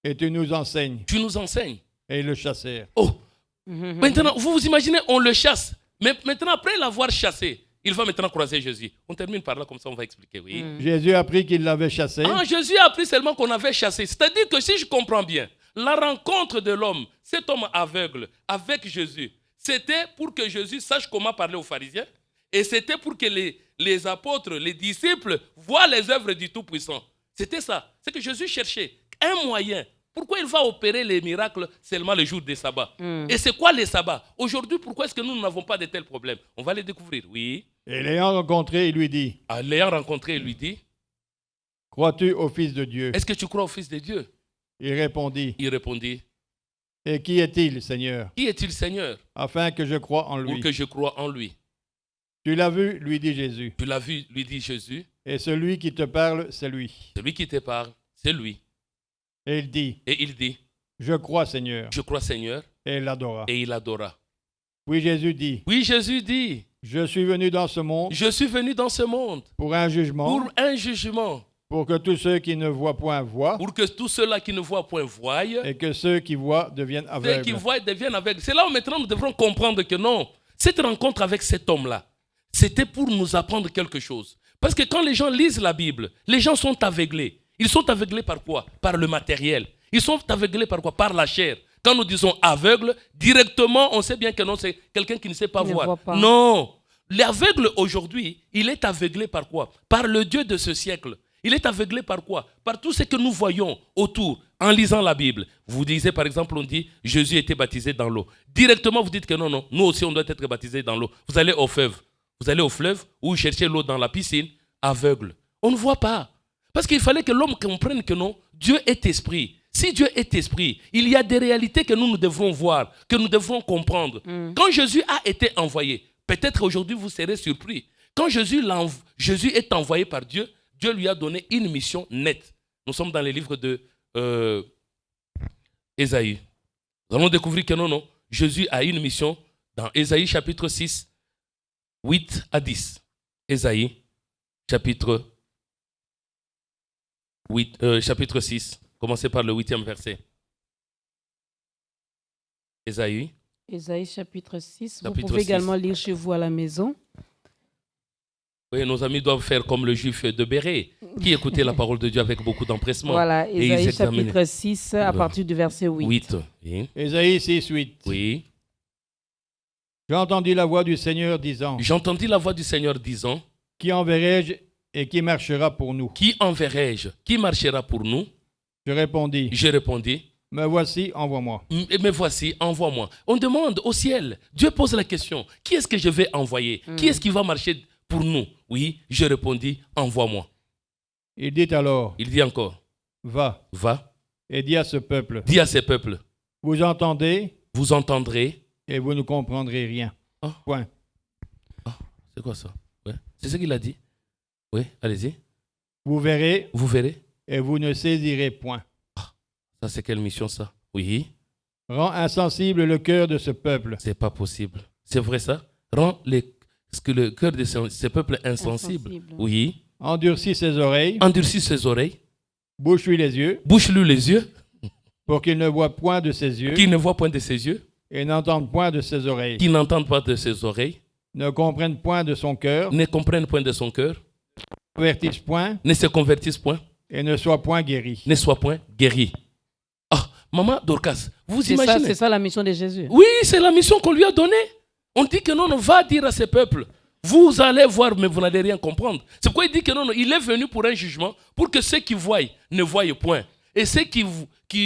Et tu nous enseignes. Tu nous enseignes. Et ils le chassèrent. Oh. Maintenant, vous vous imaginez, on le chasse. Mais maintenant, après l'avoir chassé, il va maintenant croiser Jésus. On termine par là, comme ça on va expliquer. Oui. Jésus a appris qu'il l'avait chassé. Ah, Jésus a appris seulement qu'on avait chassé. C'est-à-dire que si je comprends bien, la rencontre de l'homme, cet homme aveugle, avec Jésus, c'était pour que Jésus sache comment parler aux pharisiens. Et c'était pour que les apôtres, les disciples, voient les œuvres du Tout-Puissant. C'était ça. C'est que Jésus cherchait un moyen. Pourquoi il va opérer les miracles seulement le jour des sabbats? Et c'est quoi les sabbats? Aujourd'hui, pourquoi est-ce que nous n'avons pas de tels problèmes? On va les découvrir, oui. Et l'ayant rencontré, il lui dit. L'ayant rencontré, il lui dit. Crois-tu au Fils de Dieu? Est-ce que tu crois au Fils de Dieu? Il répondit. Et qui est-il, Seigneur? Qui est-il, Seigneur? Afin que je croie en lui. Pour que je croie en lui. Tu l'as vu, lui dit Jésus. Tu l'as vu, lui dit Jésus. Et celui qui te parle, c'est lui. Celui qui te parle, c'est lui. Et il dit. Je crois, Seigneur. Je crois, Seigneur. Et il l'adora. Et il adora. Oui, Jésus dit. Oui, Jésus dit. Je suis venu dans ce monde. Je suis venu dans ce monde. Pour un jugement. Pour un jugement. Pour que tous ceux qui ne voient point voient. Pour que tous ceux-là qui ne voient point voient. Et que ceux qui voient deviennent aveugles. Ceux qui voient deviennent aveugles. C'est là où maintenant nous devrons comprendre que non. Cette rencontre avec cet homme-là, c'était pour nous apprendre quelque chose. Parce que quand les gens lisent la Bible, les gens sont aveuglés. Ils sont aveuglés par quoi? Par le matériel. Ils sont aveuglés par quoi? Par la chair. Quand nous disons aveugle, directement, on sait bien que non, c'est quelqu'un qui ne sait pas voir. Non. L'aveugle aujourd'hui, il est aveuglé par quoi? Par le Dieu de ce siècle. Il est aveuglé par quoi? Par tout ce que nous voyons autour en lisant la Bible. Vous disiez par exemple, on dit Jésus était baptisé dans l'eau. Directement, vous dites que non, nous aussi on doit être baptisé dans l'eau. Vous allez au fleuve. Vous allez au fleuve ou cherchez l'eau dans la piscine, aveugle. On ne voit pas. Parce qu'il fallait que l'homme comprenne que non, Dieu est esprit. Si Dieu est esprit, il y a des réalités que nous devrons voir, que nous devrons comprendre. Quand Jésus a été envoyé, peut-être aujourd'hui vous serez surpris. Quand Jésus est envoyé par Dieu, Dieu lui a donné une mission nette. Nous sommes dans les livres de Ésaïe. Nous allons découvrir que non, Jésus a une mission dans Ésaïe chapitre 6, 8 à 10. Ésaïe chapitre 6. Commencez par le 8e verset. Ésaïe chapitre 6. Vous pouvez également lire chez vous à la maison. Oui, nos amis doivent faire comme le juif de Bérée, qui écoutait la parole de Dieu avec beaucoup d'empressement. Voilà, Ésaïe chapitre 6, à partir du verset 8. Oui. Ésaïe 6, 8. Oui. J'ai entendu la voix du Seigneur disant. J'entendis la voix du Seigneur disant. Qui enverrai-je et qui marchera pour nous? Qui enverrai-je? Qui marchera pour nous? Je répondis. Me voici, envoie-moi. Me voici, envoie-moi. On demande au ciel. Dieu pose la question. Qui est-ce que je vais envoyer? Qui est-ce qui va marcher pour nous? Oui, je répondis, envoie-moi. Il dit alors. Il dit encore. Va. Et dis à ce peuple. Vous entendez. Vous entendrez. Et vous ne comprendrez rien. Point. C'est quoi ça? Ouais. C'est ce qu'il a dit. Oui, allez-y. Vous verrez. Et vous ne saisirez point. Ça, c'est quelle mission, ça? Oui. Rends insensible le cœur de ce peuple. C'est pas possible. C'est vrai, ça? rend le cœur de ces peuples insensibles. Oui. Endurcis ses oreilles. Endurcis ses oreilles. Bouche-lui les yeux. Bouche-lui les yeux. Pour qu'il ne voie point de ses yeux. Qu'il ne voie point de ses yeux. Et n'entende point de ses oreilles. Qu'il n'entende pas de ses oreilles. Ne comprenne point de son cœur. Ne comprenne point de son cœur. Convertisse point. Ne se convertisse point. Et ne soit point guéri. Ne soit point guéri. Ah, maman Dorcas, vous imaginez? C'est ça la mission de Jésus. Oui, c'est la mission qu'on lui a donnée. On dit que non, on va dire à ces peuples, vous allez voir, mais vous n'allez rien comprendre. C'est pourquoi il dit que non, il est venu pour un jugement, pour que ceux qui voient ne voient point. Et ceux qui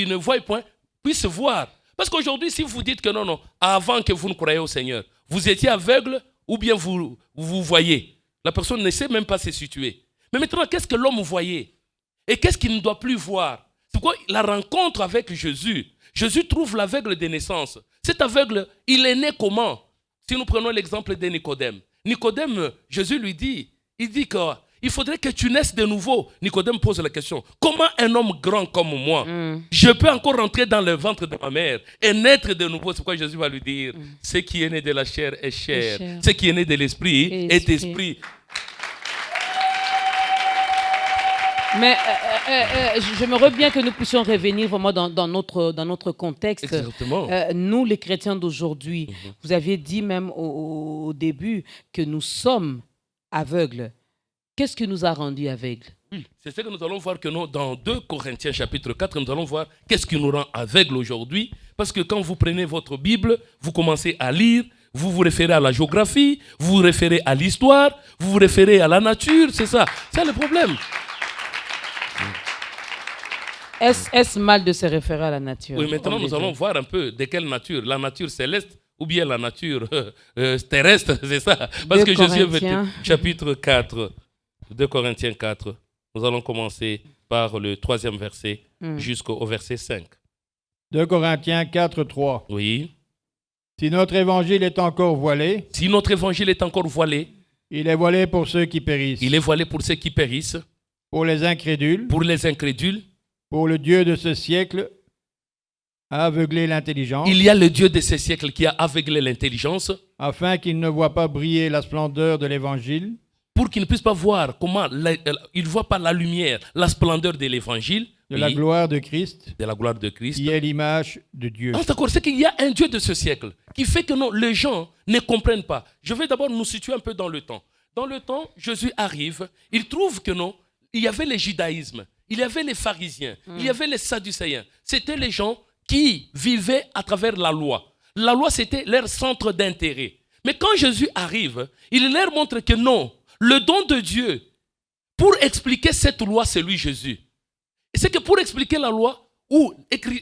ne voient point puissent voir. Parce qu'aujourd'hui, si vous dites que non, avant que vous ne croyez au Seigneur, vous étiez aveugle ou bien vous voyez. La personne ne sait même pas se situer. Mais maintenant, qu'est-ce que l'homme voyait? Et qu'est-ce qu'il ne doit plus voir? C'est pourquoi la rencontre avec Jésus, Jésus trouve l'aveugle de naissance. Cet aveugle, il est né comment? Si nous prenons l'exemple de Nicodème. Nicodème, Jésus lui dit, il dit qu'il faudrait que tu naisses de nouveau. Nicodème pose la question, comment un homme grand comme moi, je peux encore rentrer dans le ventre de ma mère et naître de nouveau? C'est pourquoi Jésus va lui dire, ce qui est né de la chair est chair, ce qui est né de l'esprit est esprit. Mais j'aimerais bien que nous puissions revenir vraiment dans notre contexte. Exactement. Nous, les chrétiens d'aujourd'hui, vous aviez dit même au début que nous sommes aveugles. Qu'est-ce qui nous a rendus aveugles? Oui, c'est ce que nous allons voir que nous, dans 2 Corinthiens chapitre 4, nous allons voir qu'est-ce qui nous rend aveugles aujourd'hui. Parce que quand vous prenez votre Bible, vous commencez à lire, vous vous référez à la géographie, vous vous référez à l'histoire, vous vous référez à la nature, c'est ça. C'est le problème. Est-ce mal de se référer à la nature? Oui, maintenant nous allons voir un peu de quelle nature. La nature céleste ou bien la nature terrestre, c'est ça. Parce que Jésus veut chapitre 4, 2 Corinthiens 4. Nous allons commencer par le 3e verset jusqu'au verset 5. 2 Corinthiens 4, 3. Oui. Si notre évangile est encore voilé. Si notre évangile est encore voilé. Il est voilé pour ceux qui périssent. Il est voilé pour ceux qui périssent. Pour les incrédules. Pour les incrédules. Pour le Dieu de ce siècle a aveuglé l'intelligence. Il y a le Dieu de ce siècle qui a aveuglé l'intelligence. Afin qu'il ne voit pas briller la splendeur de l'évangile. Pour qu'il ne puisse pas voir comment il ne voit pas la lumière, la splendeur de l'évangile. De la gloire de Christ. De la gloire de Christ. Qui est l'image de Dieu. Ah, d'accord, c'est qu'il y a un Dieu de ce siècle qui fait que non, les gens ne comprennent pas. Je vais d'abord nous situer un peu dans le temps. Dans le temps, Jésus arrive, il trouve que non, il y avait le judaïsme, il y avait les pharisiens, il y avait les sadducéens. C'était les gens qui vivaient à travers la loi. La loi, c'était leur centre d'intérêt. Mais quand Jésus arrive, il leur montre que non, le don de Dieu, pour expliquer cette loi, c'est lui Jésus. Et c'est que pour expliquer la loi ou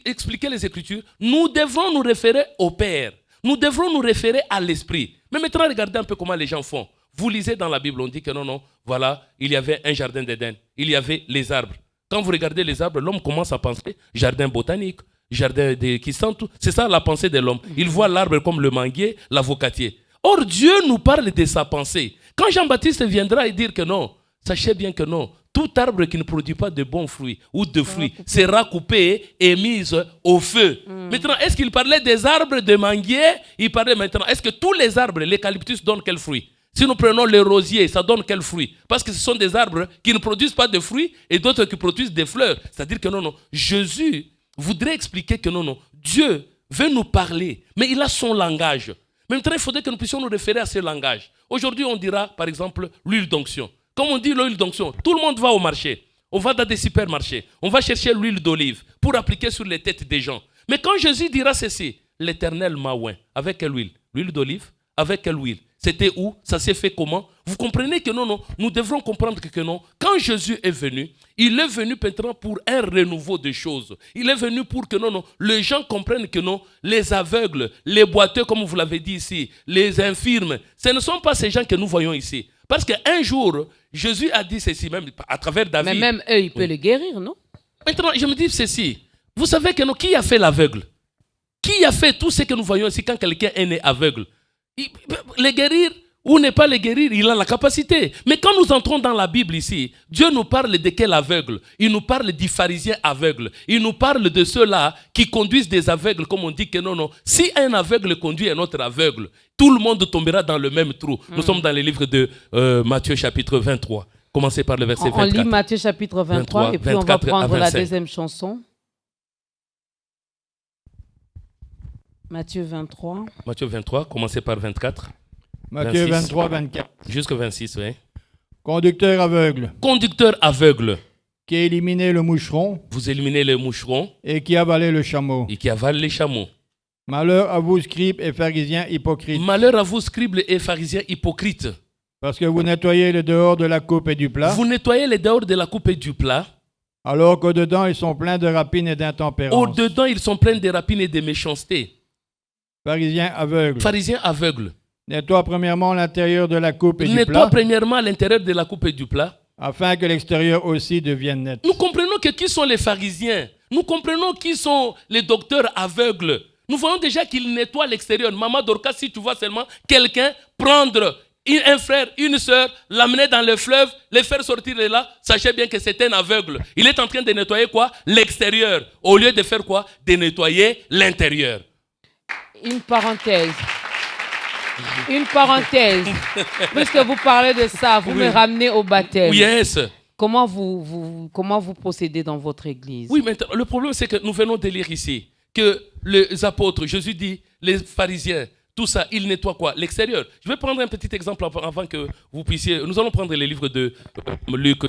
expliquer les Écritures, nous devrons nous référer au Père. Nous devrons nous référer à l'Esprit. Mais maintenant, regardez un peu comment les gens font. Vous lisez dans la Bible, on dit que non, voilà, il y avait un jardin d'Éden, il y avait les arbres. Quand vous regardez les arbres, l'homme commence à penser jardin botanique, jardin qui sent tout. C'est ça la pensée de l'homme. Il voit l'arbre comme le manguier, l'avocatier. Or, Dieu nous parle de sa pensée. Quand Jean-Baptiste viendra et dire que non, sachez bien que non, tout arbre qui ne produit pas de bons fruits ou de fruits sera coupé et mis au feu. Maintenant, est-ce qu'il parlait des arbres de manguier? Il parlait maintenant, est-ce que tous les arbres, l'eucalyptus donne quel fruit? Si nous prenons les rosiers, ça donne quel fruit? Parce que ce sont des arbres qui ne produisent pas de fruits et d'autres qui produisent des fleurs. C'est-à-dire que non, Jésus voudrait expliquer que non, Dieu veut nous parler, mais il a son langage. Mais maintenant, il faudrait que nous puissions nous référer à ce langage. Aujourd'hui, on dira, par exemple, l'huile d'onction. Comme on dit l'huile d'onction, tout le monde va au marché. On va dans des supermarchés. On va chercher l'huile d'olive pour appliquer sur les têtes des gens. Mais quand Jésus dira ceci, l'Éternel m'a oint. Avec quelle huile? L'huile d'olive? Avec quelle huile? C'était où? Ça s'est fait comment? Vous comprenez que non, nous devrons comprendre que non. Quand Jésus est venu, il est venu maintenant pour un renouveau de choses. Il est venu pour que non, les gens comprennent que non, les aveugles, les boiteux, comme vous l'avez dit ici, les infirmes, ce ne sont pas ces gens que nous voyons ici. Parce qu'un jour, Jésus a dit ceci, même à travers David. Mais même eux, ils peuvent les guérir, non? Maintenant, je me dis ceci. Vous savez que non, qui a fait l'aveugle? Qui a fait tout ce que nous voyons ici quand quelqu'un est né aveugle? Les guérir, ou ne pas les guérir, il a la capacité. Mais quand nous entrons dans la Bible ici, Dieu nous parle de quel aveugle? Il nous parle du pharisien aveugle. Il nous parle de ceux-là qui conduisent des aveugles, comme on dit que non. Si un aveugle conduit un autre aveugle, tout le monde tombera dans le même trou. Nous sommes dans le livre de Matthieu chapitre 23. Commencez par le verset 24. On lit Matthieu chapitre 23 et puis on va prendre la deuxième chanson. Matthieu 23. Matthieu 23, commencez par 24. Matthieu 23, 24. Jusqu'au 26, oui. Conducteur aveugle. Conducteur aveugle. Qui a éliminé le moucheron. Vous éliminez le moucheron. Et qui avalait le chameau. Et qui avale les chameaux. Malheur à vous, scribes et pharisiens hypocrites. Malheur à vous, scribes et pharisiens hypocrites. Parce que vous nettoyez le dehors de la coupe et du plat. Vous nettoyez le dehors de la coupe et du plat. Alors qu'au-dedans, ils sont pleins de rapines et d'intempérance. Au-dedans, ils sont pleins de rapines et de méchanceté. Pharisien aveugle. Pharisien aveugle. Nettoie premièrement l'intérieur de la coupe et du plat. Nettoie premièrement l'intérieur de la coupe et du plat. Afin que l'extérieur aussi devienne net. Nous comprenons que qui sont les pharisiens. Nous comprenons qui sont les docteurs aveugles. Nous voyons déjà qu'ils nettoient l'extérieur. Maman Dorcas, si tu vois seulement quelqu'un prendre un frère, une sœur, l'amener dans le fleuve, les faire sortir de là, sachez bien que c'est un aveugle. Il est en train de nettoyer quoi? L'extérieur. Au lieu de faire quoi? De nettoyer l'intérieur. Une parenthèse. Puisque vous parlez de ça, vous me ramenez au baptême. Yes. Comment vous procédez dans votre église? Oui, mais le problème, c'est que nous venons de lire ici que les apôtres, Jésus dit, les pharisiens, tout ça, ils nettoient quoi? L'extérieur. Je vais prendre un petit exemple avant que vous puissiez... Nous allons prendre les livres de Luc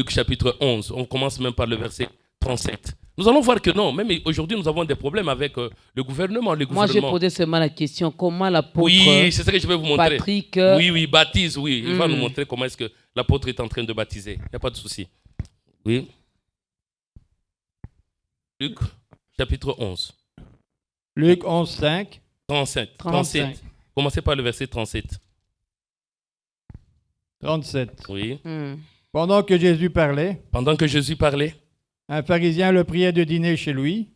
chapitre 11. On commence même par le verset 37. Nous allons voir que non, même aujourd'hui, nous avons des problèmes avec le gouvernement. Moi, j'ai posé seulement la question, comment l'apôtre oui, c'est ça que je vais vous montrer. Patrick... Oui, baptise, oui. Il va nous montrer comment est-ce que l'apôtre est en train de baptiser. Il n'y a pas de souci. Oui. Luc, chapitre 11. Luc 11, 5. 37. Commencez par le verset 37. 37. Oui. Pendant que Jésus parlait, un pharisien le priait de dîner chez lui.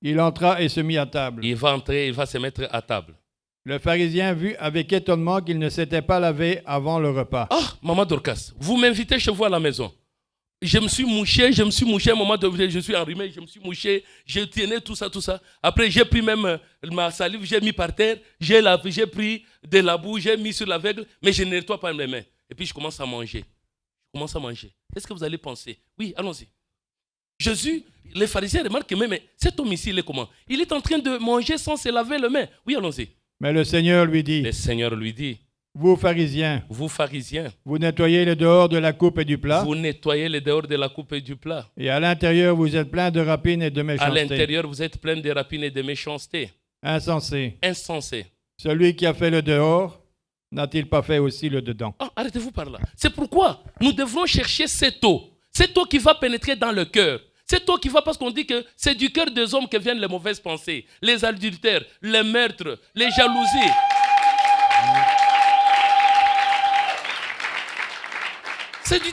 Il entra et se mit à table. Il va entrer, il va se mettre à table. Le pharisien vit avec étonnement qu'il ne s'était pas lavé avant le repas. Ah, Maman Dorcas, vous m'invitez chez vous à la maison. Je me suis mouché, à un moment donné, je suis enrhumé, je me suis mouché, j'ai tenu tout ça. Après, j'ai pris même ma salive, j'ai mis par terre, j'ai pris de la boue, j'ai mis sur l'aveugle, mais je ne nettoie pas mes mains. Et puis, je commence à manger. Qu'est-ce que vous allez penser? Oui, allons-y. Jésus, les pharisiens remarquent que mais cet homme ici, il est comment? Il est en train de manger sans se laver les mains. Oui, allons-y. Mais le Seigneur lui dit, vous pharisiens, vous nettoyez le dehors de la coupe et du plat. Et à l'intérieur, vous êtes plein de rapines et de méchanceté. Insensé. Celui qui a fait le dehors, n'a-t-il pas fait aussi le dedans? Arrêtez-vous par là. C'est pourquoi nous devons chercher cette eau qui va pénétrer dans le cœur. Cette eau qui va, parce qu'on dit que c'est du cœur des hommes que viennent les mauvaises pensées, les adultères, les meurtres, les jalousies. C'est du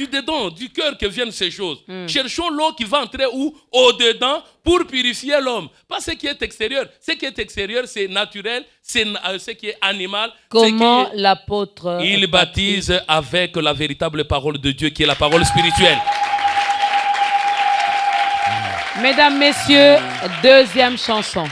dedans, du cœur que viennent ces choses. Cherchons l'eau qui va entrer où? Au-dedans, pour purifier l'homme. Pas ce qui est extérieur. Ce qui est extérieur, c'est naturel, c'est ce qui est animal. Comment l'apôtre... Il baptise avec la véritable parole de Dieu, qui est la parole spirituelle. Mesdames, messieurs, deuxième chanson.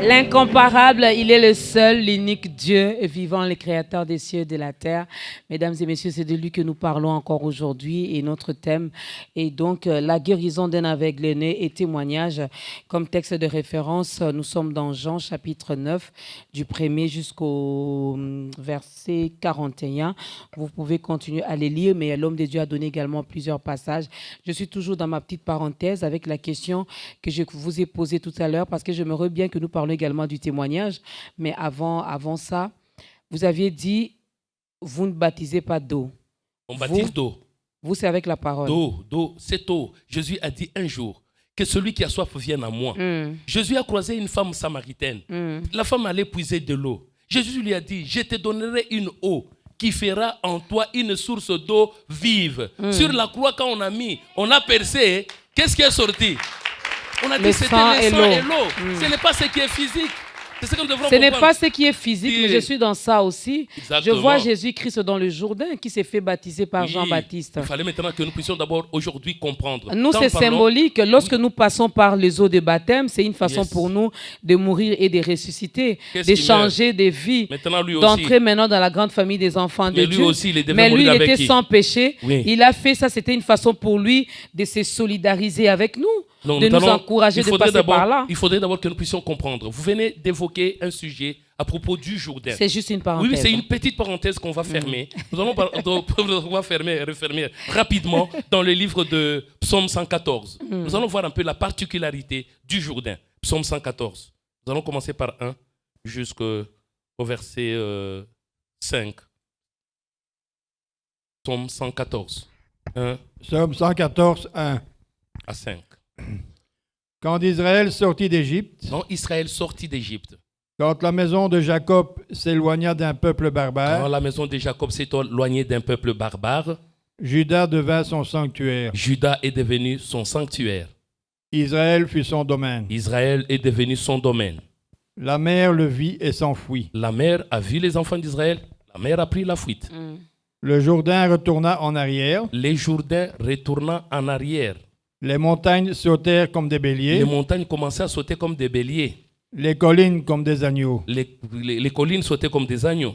L'incomparable, il est le seul, l'unique Dieu vivant, le créateur des cieux et de la terre. Mesdames et messieurs, c'est de lui que nous parlons encore aujourd'hui et notre thème est donc la guérison d'un aveugle-né et témoignage. Comme texte de référence, nous sommes dans Jean chapitre 9, du 1er jusqu'au verset 41. Vous pouvez continuer à les lire, mais l'homme de Dieu a donné également plusieurs passages. Je suis toujours dans ma petite parenthèse avec la question que je vous ai posée tout à l'heure parce que j'aimerais bien que nous parlions également du témoignage, mais avant ça, vous aviez dit, vous ne baptisez pas d'eau. On baptise d'eau. Vous, c'est avec la parole. D'eau, c'est eau. Jésus a dit un jour que celui qui a soif vienne à moi. Jésus a croisé une femme samaritaine. La femme allait puiser de l'eau. Jésus lui a dit, je te donnerai une eau qui fera en toi une source d'eau vive. Sur la croix, quand on a percé, qu'est-ce qui est sorti? On a dit que c'était le sang et l'eau. Ce n'est pas ce qui est physique. C'est ce que nous devrons comprendre. Ce n'est pas ce qui est physique, mais je suis dans ça aussi. Exactement. Je vois Jésus-Christ dans le Jourdain qui s'est fait baptiser par Jean-Baptiste. Il fallait maintenant que nous puissions d'abord aujourd'hui comprendre. Nous, c'est symbolique. Lorsque nous passons par les eaux de baptême, c'est une façon pour nous de mourir et de ressusciter, de changer de vie, d'entrer maintenant dans la grande famille des enfants de Dieu. Mais lui, il était sans péché. Oui. Il a fait ça, c'était une façon pour lui de se solidariser avec nous. Donc, de nous encourager de passer par là. Il faudrait d'abord que nous puissions comprendre. Vous venez d'évoquer un sujet à propos du Jourdain. C'est juste une parenthèse. Oui, c'est une petite parenthèse qu'on va fermer. Nous allons refermer rapidement dans le livre de Psaume 114. Nous allons voir un peu la particularité du Jourdain. Psaume 114. Nous allons commencer par 1 jusqu'au verset 5. Psaume 114. 1. Psaume 114, 1. À 5. Quand Israël sortit d'Égypte, Israël sortit d'Égypte. Quand la maison de Jacob s'éloigna d'un peuple barbare, quand la maison de Jacob s'est éloignée d'un peuple barbare, Juda devint son sanctuaire. Juda est devenu son sanctuaire. Israël fut son domaine. Israël est devenu son domaine. La mer le vit et s'enfuit. La mer a vu les enfants d'Israël. La mer a pris la fuite. Le Jourdain retourna en arrière. Les Jourdains retourna en arrière. Les montagnes sautèrent comme des béliers. Les montagnes commençaient à sauter comme des béliers. Les collines comme des agneaux. Les collines sautaient comme des agneaux.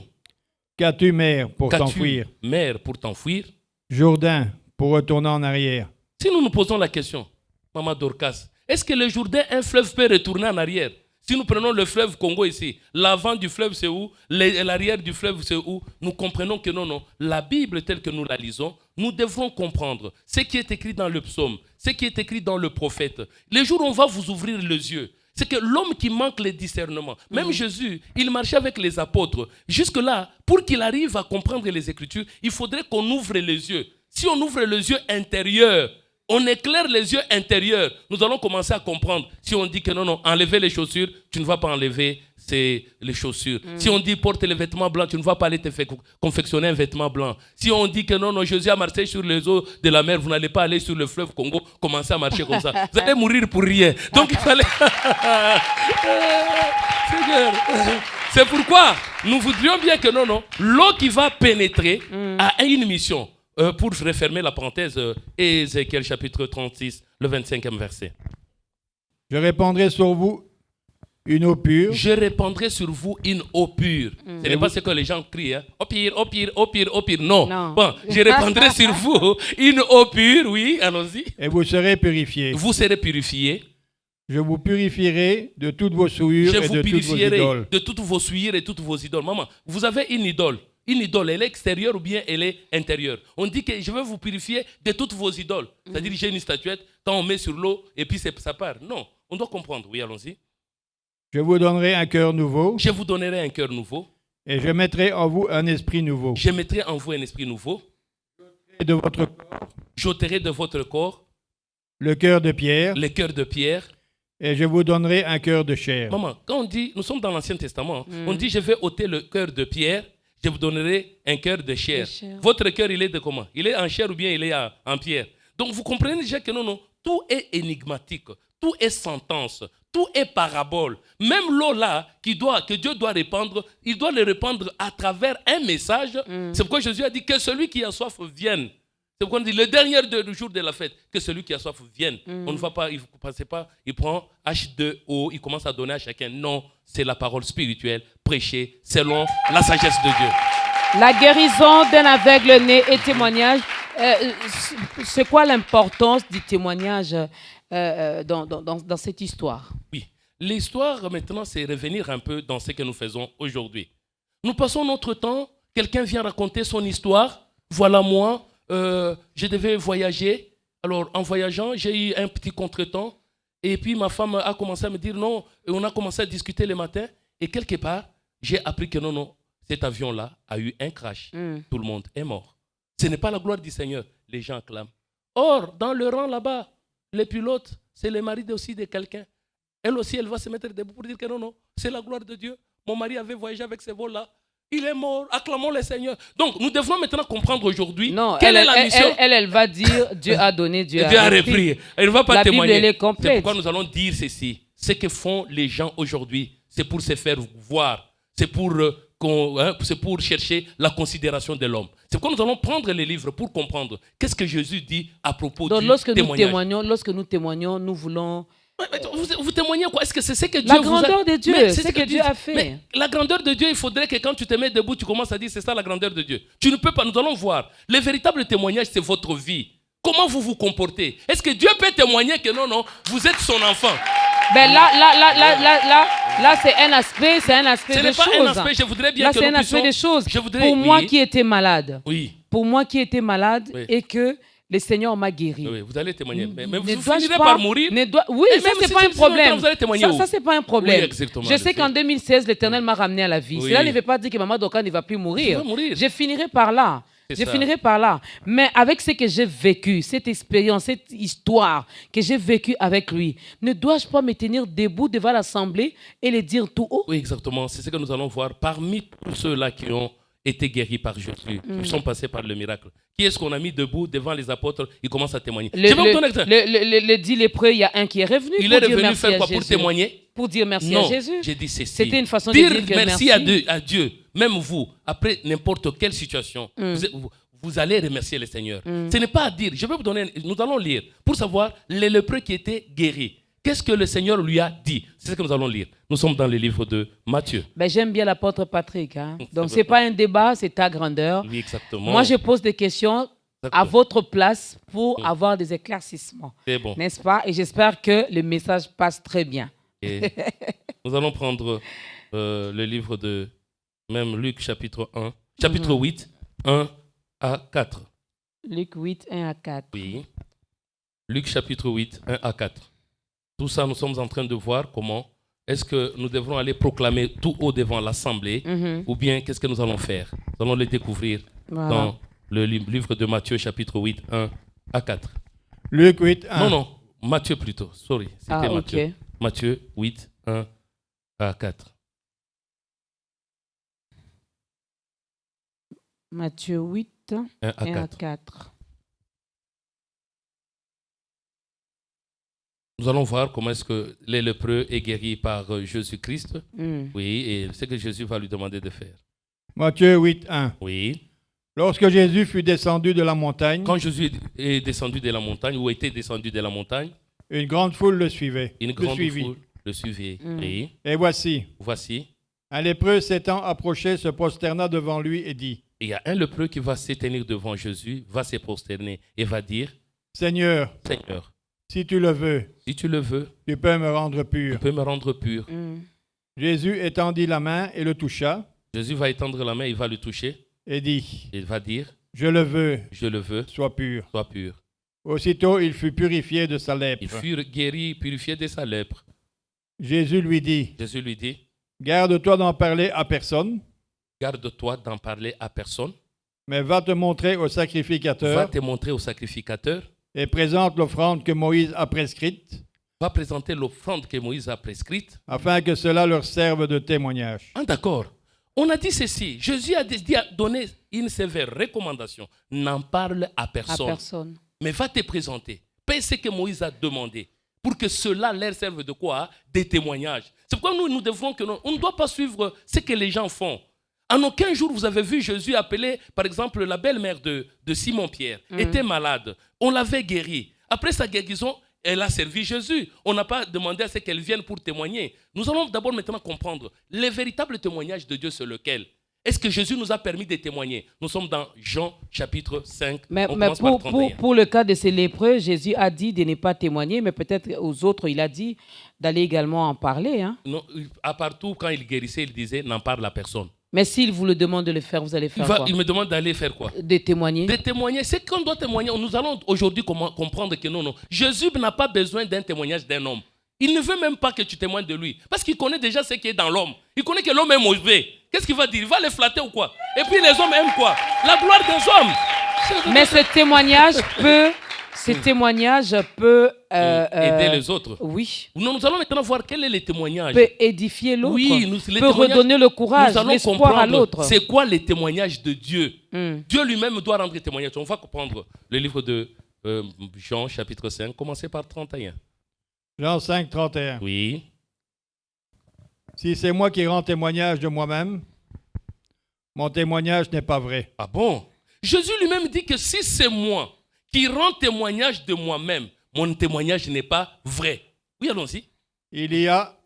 Qu'as-tu, mer, pour t'enfuir? Mer, pour t'enfuir. Jourdain, pour retourner en arrière. Si nous nous posons la question, Maman Dorcas, est-ce que le Jourdain, un fleuve, peut retourner en arrière? Si nous prenons le fleuve Congo ici, l'avant du fleuve c'est où? L'arrière du fleuve c'est où? Nous comprenons que non. La Bible telle que nous la lisons, nous devrons comprendre ce qui est écrit dans le psaume, ce qui est écrit dans le prophète. Les jours où on va vous ouvrir les yeux, c'est que l'homme qui manque le discernement, même Jésus, il marchait avec les apôtres. Jusque-là, pour qu'il arrive à comprendre les Écritures, il faudrait qu'on ouvre les yeux. Si on ouvre les yeux intérieurs, on éclaire les yeux intérieurs, nous allons commencer à comprendre. Si on dit que non, enlevez les chaussures, tu ne vas pas enlever les chaussures. Si on dit porte les vêtements blancs, tu ne vas pas aller te faire confectionner un vêtement blanc. Si on dit que non, Jésus a marché sur les eaux de la mer, vous n'allez pas aller sur le fleuve Congo, commencer à marcher comme ça. Vous allez mourir pour rien. Donc il fallait... C'est pourquoi nous voudrions bien que l'eau qui va pénétrer a une mission. Pour refermer la parenthèse, Ézéchiel chapitre 36, le 25e verset. Je répandrai sur vous une eau pure. Je répandrai sur vous une eau pure. Ce n'est pas ce que les gens crient. Hein? Eau pure, eau pure, eau pure, eau pure. Non. Bon, je répandrai sur vous une eau pure, oui, allons-y. Et vous serez purifiés. Vous serez purifiés. Je vous purifierai de toutes vos souillures et de toutes vos idoles. De toutes vos souillures et toutes vos idoles. Maman, vous avez une idole. Une idole, elle est extérieure ou bien elle est intérieure. On dit que je vais vous purifier de toutes vos idoles. C'est-à-dire j'ai une statuette, quand on met sur l'eau et puis ça part. Non, on doit comprendre. Oui, allons-y. Je vous donnerai un cœur nouveau. Je vous donnerai un cœur nouveau. Et je mettrai en vous un esprit nouveau. Je mettrai en vous un esprit nouveau. De votre corps. J'ôterai de votre corps. Le cœur de pierre. Le cœur de pierre. Et je vous donnerai un cœur de chair. Maman, quand on dit, nous sommes dans l'Ancien Testament, on dit je vais ôter le cœur de pierre. Je vous donnerai un cœur de chair. Votre cœur, il est de comment? Il est en chair ou bien il est en pierre? Donc vous comprenez déjà que non, tout est énigmatique, tout est sentence, tout est parabole. Même l'eau là que Dieu doit répandre, il doit le répandre à travers un message. C'est pourquoi Jésus a dit que celui qui a soif vienne. C'est pourquoi on dit le dernier jour de la fête, que celui qui a soif vienne. On ne va pas, il ne pensez pas, il prend H2O, il commence à donner à chacun. Non, c'est la parole spirituelle, prêchée selon la sagesse de Dieu. La guérison d'un aveugle-né et témoignage. C'est quoi l'importance du témoignage dans cette histoire? Oui, l'histoire maintenant, c'est revenir un peu dans ce que nous faisons aujourd'hui. Nous passons notre temps, quelqu'un vient raconter son histoire. Voilà moi, je devais voyager. Alors en voyageant, j'ai eu un petit contretemps. Et puis ma femme a commencé à me dire non. Et on a commencé à discuter le matin. Et quelque part, j'ai appris que non, cet avion-là a eu un crash. Tout le monde est mort. Ce n'est pas la gloire du Seigneur. Les gens clament. Or, dans le rang là-bas, les pilotes, c'est le mari aussi de quelqu'un. Elle aussi, elle va se mettre debout pour dire que non, c'est la gloire de Dieu. Mon mari avait voyagé avec ce vol-là. Il est mort. Acclamons le Seigneur. Donc, nous devons maintenant comprendre aujourd'hui quelle est la mission. Elle va dire Dieu a donné, Dieu a repris. Elle ne va pas témoigner. La Bible, elle est complète. C'est pourquoi nous allons dire ceci. Ce que font les gens aujourd'hui, c'est pour se faire voir. C'est pour chercher la considération de l'homme. C'est pourquoi nous allons prendre les livres pour comprendre qu'est-ce que Jésus dit à propos du témoignage. Lorsque nous témoignons, nous voulons... Vous témoignez quoi? Est-ce que c'est ce que Dieu la grandeur de Dieu, c'est ce que Dieu a fait. Mais la grandeur de Dieu, il faudrait que quand tu te mets debout, tu commences à dire c'est ça la grandeur de Dieu. Tu ne peux pas, nous allons voir. Le véritable témoignage, c'est votre vie. Comment vous vous comportez? Est-ce que Dieu peut témoigner que non, vous êtes son enfant? Ben là, c'est un aspect, Ce n'est pas un aspect, je voudrais bien que nous puissions... Là, c'est un aspect des choses. Pour moi qui étais malade, et que le Seigneur m'a guéri. Oui, vous allez témoigner. Mais vous finirez par mourir. Oui, ça, c'est pas un problème. Vous allez témoigner ça, c'est pas un problème. Oui, exactement. Je sais qu'en 2016, l'Éternel m'a ramené à la vie. Cela ne veut pas dire que Maman Doka ne va plus mourir. Je finirai par là. Finirai par là. Mais avec ce que j'ai vécu, cette expérience, cette histoire que j'ai vécue avec lui, ne dois-je pas me tenir debout devant l'assemblée et le dire tout haut? Oui, exactement. C'est ce que nous allons voir. Parmi tous ceux-là qui ont été guéris par Jésus, qui sont passés par le miracle, qui est-ce qu'on a mis debout devant les apôtres? Ils commencent à témoigner. Le 10 lépreux, il y a un qui est revenu. Il est revenu faire quoi? Pour témoigner? Pour dire merci à Jésus. J'ai dit ceci. C'était une façon de dire que merci à Dieu. Même vous, après n'importe quelle situation, vous allez remercier le Seigneur. Ce n'est pas à dire. Je vais vous donner, nous allons lire pour savoir les lépreux qui étaient guéris. Qu'est-ce que le Seigneur lui a dit? C'est ce que nous allons lire. Nous sommes dans le livre de Matthieu. J'aime bien l'apôtre Patrick. Donc, ce n'est pas un débat, c'est ta grandeur. Oui, exactement. Moi, je pose des questions à votre place pour avoir des éclaircissements. C'est bon. N'est-ce pas? Et j'espère que le message passe très bien. Et nous allons prendre le livre de même Luc chapitre 1, chapitre 8, 1 à 4. Luc 8, 1 à 4. Oui. Luc chapitre 8, 1 à 4. Tout ça, nous sommes en train de voir comment est-ce que nous devrons aller proclamer tout haut devant l'assemblée ou bien qu'est-ce que nous allons faire. Nous allons le découvrir dans le livre de Matthieu chapitre 8, 1 à 4. Luc 8, 1. Non, Matthieu plutôt. Sorry, c'était Matthieu. Okay. Matthieu 8, 1 à 4. Matthieu 8, 1 à 4. Nous allons voir comment est-ce que les lépreux est guéri par Jésus-Christ. Oui, et ce que Jésus va lui demander de faire. Matthieu 8, 1. Oui. Lorsque Jésus fut descendu de la montagne. Quand Jésus est descendu de la montagne ou était descendu de la montagne. Une grande foule le suivait. Une grande foule le suivait. Oui. Et voici. Voici. Un lépreux s'étant approché se prosterna devant lui et dit. Il y a un lépreux qui va se tenir devant Jésus, va se prosterner et va dire. Seigneur. Si tu le veux, tu peux me rendre pur. Jésus étendit la main et le toucha. Jésus va étendre la main, il va le toucher. Et dit. Il va dire. Je le veux. Sois pur. Aussitôt, il fut purifié de sa lèpre. Il fut guéri, purifié de sa lèpre. Jésus lui dit. Garde-toi d'en parler à personne. Mais va te montrer au sacrificateur. Et présente l'offrande que Moïse a prescrite. Afin que cela leur serve de témoignage. D'accord. On a dit ceci. Jésus a donné une sévère recommandation. N'en parle à personne. Mais va te présenter. Paie ce que Moïse a demandé. Pour que cela leur serve de quoi? Des témoignages. C'est pourquoi nous devons on ne doit pas suivre ce que les gens font. En aucun jour, vous avez vu Jésus appeler, par exemple, la belle-mère de Simon-Pierre, était malade. On l'avait guérie. Après sa guérison, elle a servi Jésus. On n'a pas demandé à ce qu'elle vienne pour témoigner. Nous allons d'abord maintenant comprendre le véritable témoignage de Dieu, c'est lequel? Est-ce que Jésus nous a permis de témoigner? Nous sommes dans Jean chapitre 5. Mais pour le cas de ces lépreux, Jésus a dit de ne pas témoigner, mais peut-être aux autres, il a dit d'aller également en parler. Hein? Non, à partout, quand il guérissait, il disait n'en parle à personne. Mais s'il vous le demande de le faire, vous allez faire quoi? Il me demande d'aller faire quoi? De témoigner. De témoigner. C'est qu'on doit témoigner. Nous allons aujourd'hui comprendre que non. Jésus n'a pas besoin d'un témoignage d'un homme. Il ne veut même pas que tu témoignes de lui. Parce qu'il connaît déjà ce qui est dans l'homme. Il connaît que l'homme est mauvais. Qu'est-ce qu'il va dire? Il va les flatter ou quoi? Et puis les hommes aiment quoi? La gloire des hommes. Mais ce témoignage peut aider les autres. Oui. Nous allons maintenant voir quel est le témoignage. Peut édifier l'autre. Oui, peut redonner le courage, l'espoir à l'autre. C'est quoi le témoignage de Dieu? Dieu lui-même doit rendre témoignage. On va comprendre le livre de Jean, chapitre 5, commencez par 31. Jean 5, 31. Oui. Si c'est moi qui rends témoignage de moi-même, mon témoignage n'est pas vrai. Ah bon? Jésus lui-même dit que si c'est moi qui rends témoignage de moi-même, mon témoignage n'est pas vrai. Oui, allons-y. Il y a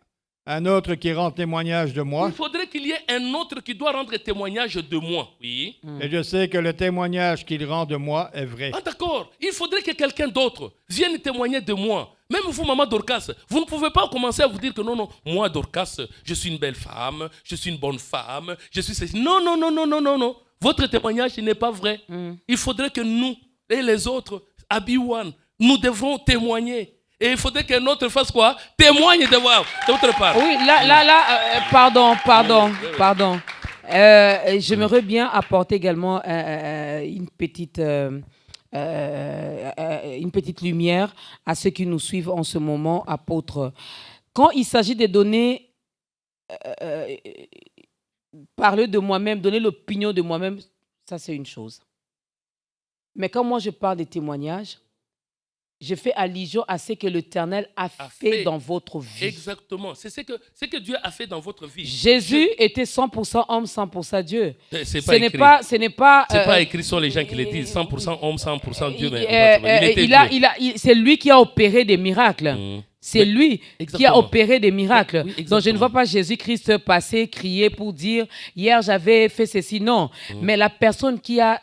un autre qui rend témoignage de moi. Il faudrait qu'il y ait un autre qui doit rendre témoignage de moi. Oui. Et je sais que le témoignage qu'il rend de moi est vrai. Ah d'accord. Il faudrait que quelqu'un d'autre vienne témoigner de moi. Même vous, maman Dorcas, vous ne pouvez pas commencer à vous dire que non, moi Dorcas, je suis une belle femme, je suis une bonne femme, je suis ceci. Non. Votre témoignage n'est pas vrai. Il faudrait que nous et les autres, Abi-Wan, nous devrons témoigner. Et il faudrait qu'un autre fasse quoi? Témoigne de votre part. Oui, pardon. J'aimerais bien apporter également une petite lumière à ceux qui nous suivent en ce moment, apôtres. Quand il s'agit de donner, parler de moi-même, donner l'opinion de moi-même, ça c'est une chose. Mais quand moi je parle des témoignages, je fais allusion à ce que l'Éternel a fait dans votre vie. Exactement. C'est ce que Dieu a fait dans votre vie. Jésus était 100% homme, 100% Dieu. Ce n'est pas écrit sur les gens qui le disent. 100% homme, 100% Dieu. C'est lui qui a opéré des miracles. C'est lui qui a opéré des miracles. Donc je ne vois pas Jésus-Christ passer, crier pour dire « Hier, j'avais fait ceci ». Non, mais la personne qui a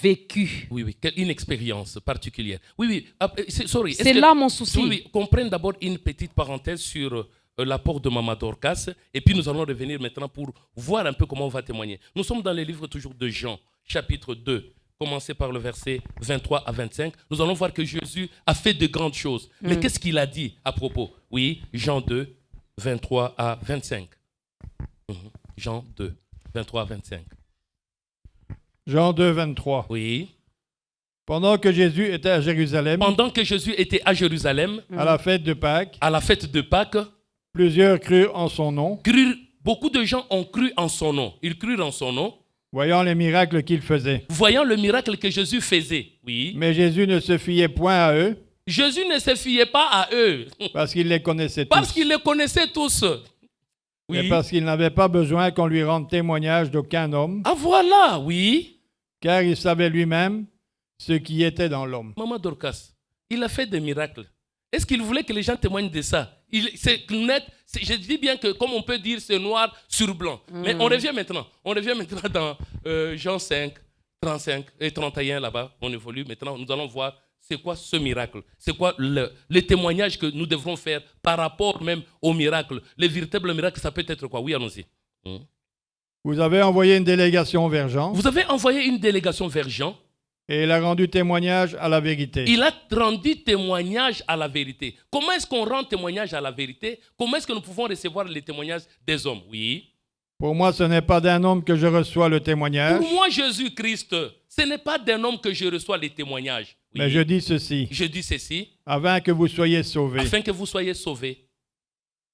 vécu. Oui, une expérience particulière. Oui. C'est là mon souci. Oui, comprenne d'abord une petite parenthèse sur l'apport de Maman Dorcas, et puis nous allons revenir maintenant pour voir un peu comment on va témoigner. Nous sommes dans le livre toujours de Jean, chapitre 2, commencez par le verset 23 à 25. Nous allons voir que Jésus a fait de grandes choses. Mais qu'est-ce qu'il a dit à propos? Oui, Jean 2, 23 à 25. Jean 2, 23 à 25. Jean 2, 23. Oui. Pendant que Jésus était à Jérusalem. À la fête de Pâques. Plusieurs crurent en son nom. Beaucoup de gens ont cru en son nom. Ils crurent en son nom. Voyant les miracles qu'il faisait. Voyant le miracle que Jésus faisait. Oui. Mais Jésus ne se fiait point à eux. Jésus ne se fiait pas à eux. Parce qu'il les connaissait tous. Parce qu'il les connaissait tous. Oui. Et parce qu'il n'avait pas besoin qu'on lui rende témoignage d'aucun homme. Ah voilà, oui. Car il savait lui-même ce qui était dans l'homme. Maman Dorcas, il a fait des miracles. Est-ce qu'il voulait que les gens témoignent de ça? C'est net. Je dis bien que, comme on peut dire, c'est noir sur blanc. Mais on revient maintenant. Dans Jean 5, 35 et 31 là-bas. On évolue. Maintenant, nous allons voir c'est quoi ce miracle. C'est quoi le témoignage que nous devrons faire par rapport même au miracle. Le véritable miracle, ça peut être quoi? Oui, allons-y. Vous avez envoyé une délégation vers Jean. Et il a rendu témoignage à la vérité. Comment est-ce qu'on rend témoignage à la vérité? Comment est-ce que nous pouvons recevoir les témoignages des hommes? Oui. Pour moi, ce n'est pas d'un homme que je reçois le témoignage. Pour moi, Jésus-Christ, ce n'est pas d'un homme que je reçois les témoignages. Oui. Mais je dis ceci. Afin que vous soyez sauvés.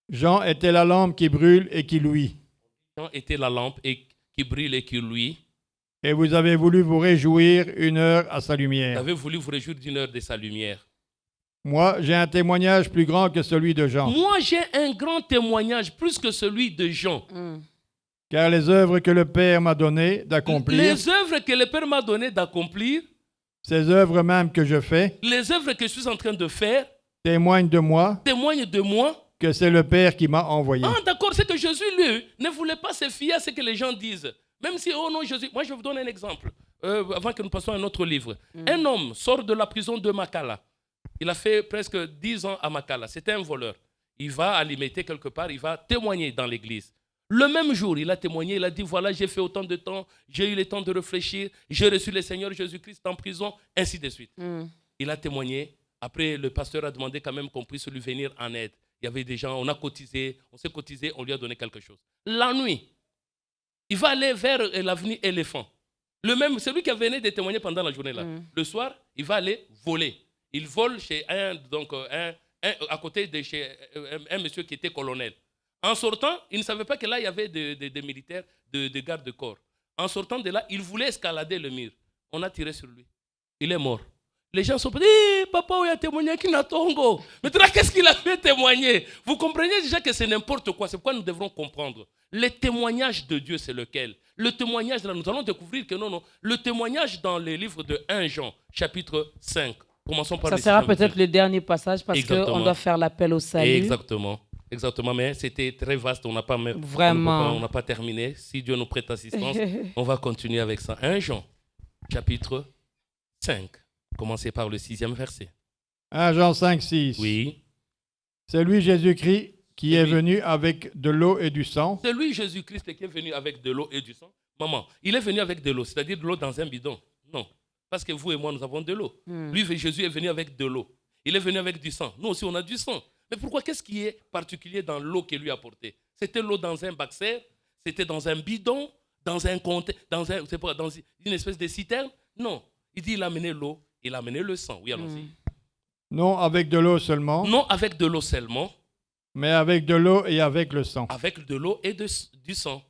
Jean était la lampe qui brûle et qui luit. Et vous avez voulu vous réjouir une heure à sa lumière. Moi, j'ai un témoignage plus grand que celui de Jean. Car les œuvres que le Père m'a donné d'accomplir, les œuvres que le Père m'a donné d'accomplir, ces œuvres même que je fais, les œuvres que je suis en train de faire, témoignent de moi, que c'est le Père qui m'a envoyé. Ah, d'accord, c'est que Jésus, lui, ne voulait pas se fier à ce que les gens disent. Même si, oh non, Jésus... Moi, je vous donne un exemple, avant que nous passions à un autre livre. Un homme sort de la prison de Makala. Il a fait presque 10 ans à Makala. C'était un voleur. Il va alimenter quelque part, il va témoigner dans l'église. Le même jour, il a témoigné, il a dit, voilà, j'ai fait autant de temps, j'ai eu le temps de réfléchir, j'ai reçu le Seigneur Jésus-Christ en prison, ainsi de suite. Il a témoigné. Après, le pasteur a demandé quand même qu'on puisse lui venir en aide. Il y avait des gens, on a cotisé, on s'est cotisé, on lui a donné quelque chose. La nuit, il va aller vers l'avenue Éléphant. Celui qui venait de témoigner pendant la journée là. Le soir, il va aller voler. Il vole chez à côté de chez un monsieur qui était colonel. En sortant, il ne savait pas que là, il y avait des militaires de garde-corps. En sortant de là, il voulait escalader le mur. On a tiré sur lui. Il est mort. Les gens sont dit, papa, il a témoigné qui n'a tongo. Maintenant, qu'est-ce qu'il a fait témoigner? Vous comprenez déjà que c'est n'importe quoi. C'est pourquoi nous devrons comprendre. Le témoignage de Dieu, c'est lequel? Le témoignage, nous allons découvrir que non. Le témoignage dans le livre de 1 Jean, chapitre 5. Commençons par ça sera peut-être le dernier passage parce qu'on doit faire l'appel au salut. Exactement, mais c'était très vaste, on n'a pas terminé. Si Dieu nous prête assistance, on va continuer avec ça. 1 Jean, chapitre 5. Commencez par le 6e verset. 1 Jean 5, 6. Oui. C'est lui, Jésus-Christ, qui est venu avec de l'eau et du sang. C'est lui, Jésus-Christ, qui est venu avec de l'eau et du sang. Maman, il est venu avec de l'eau, c'est-à-dire de l'eau dans un bidon. Non, parce que vous et moi, nous avons de l'eau. Lui, Jésus, est venu avec de l'eau. Il est venu avec du sang. Nous aussi, on a du sang. Mais pourquoi? Qu'est-ce qui est particulier dans l'eau qu'il lui a apportée? C'était l'eau dans un baxer, c'était dans un bidon, dans une espèce de citerne. Non, il dit il a amené l'eau, il a amené le sang. Oui, allons-y. Non avec de l'eau seulement. Non avec de l'eau seulement. Mais avec de l'eau et avec le sang. Avec de l'eau et du sang.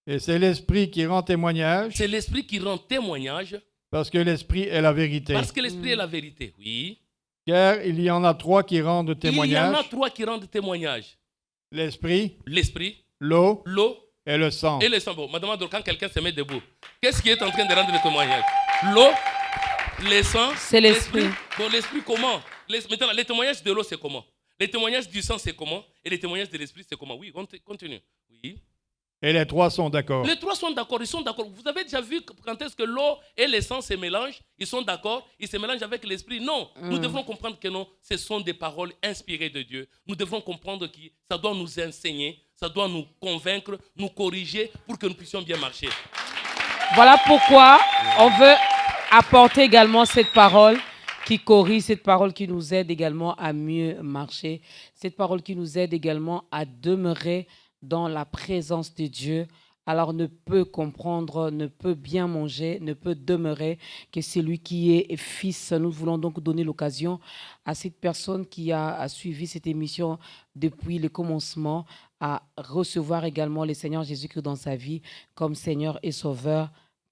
Et c'est l'Esprit qui rend témoignage. C'est l'Esprit qui rend témoignage. Parce que l'Esprit est la vérité. Parce que l'Esprit est la vérité, oui. Car il y en a 3 qui rendent témoignage. Il y en a 3 qui rendent témoignage. L'Esprit, l'eau et le sang. Et le sang. Bon, madame, quand quelqu'un se met debout, qu'est-ce qui est en train de rendre le témoignage? L'eau, le sang. C'est l'Esprit. Bon, l'Esprit comment? Maintenant, les témoignages de l'eau, c'est comment? Les témoignages du sang, c'est comment? Et les témoignages de l'Esprit, c'est comment? Oui, continue. Oui. Et les 3 sont d'accord. Les 3 sont d'accord, ils sont d'accord. Vous avez déjà vu quand est-ce que l'eau et le sang se mélangent? Ils sont d'accord, ils se mélangent avec l'esprit? Non, nous devons comprendre que non, ce sont des paroles inspirées de Dieu. Nous devons comprendre que ça doit nous enseigner, ça doit nous convaincre, nous corriger pour que nous puissions bien marcher. Voilà pourquoi on veut apporter également cette parole qui corrige, cette parole qui nous aide également à mieux marcher, cette parole qui nous aide également à demeurer dans la présence de Dieu. Alors ne peut comprendre, ne peut bien manger, ne peut demeurer que celui qui est fils. Nous voulons donc donner l'occasion à cette personne qui a suivi cette émission depuis le commencement à recevoir également le Seigneur Jésus-Christ dans sa vie comme Seigneur et Sauveur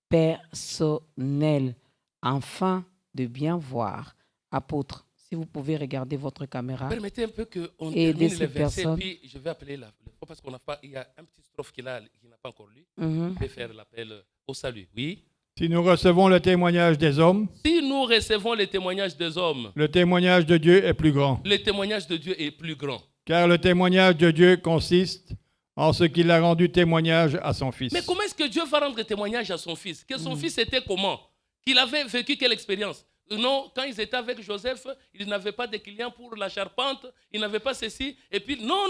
personnel. Afin de bien voir. Apôtre, si vous pouvez regarder votre caméra. Permettez un peu qu'on termine les versets, puis je vais appeler parce qu'on n'a pas, il y a un petit strophe qu'il n'a pas encore lu. Je vais faire l'appel au salut. Oui. Si nous recevons le témoignage des hommes. Si nous recevons le témoignage des hommes. Le témoignage de Dieu est plus grand. Le témoignage de Dieu est plus grand. Car le témoignage de Dieu consiste en ce qu'il a rendu témoignage à son Fils. Mais comment est-ce que Dieu va rendre témoignage à son Fils? Que son Fils était comment? Qu'il avait vécu quelle expérience? Non, quand ils étaient avec Joseph, ils n'avaient pas de clients pour la charpente, ils n'avaient pas ceci. Et puis, non.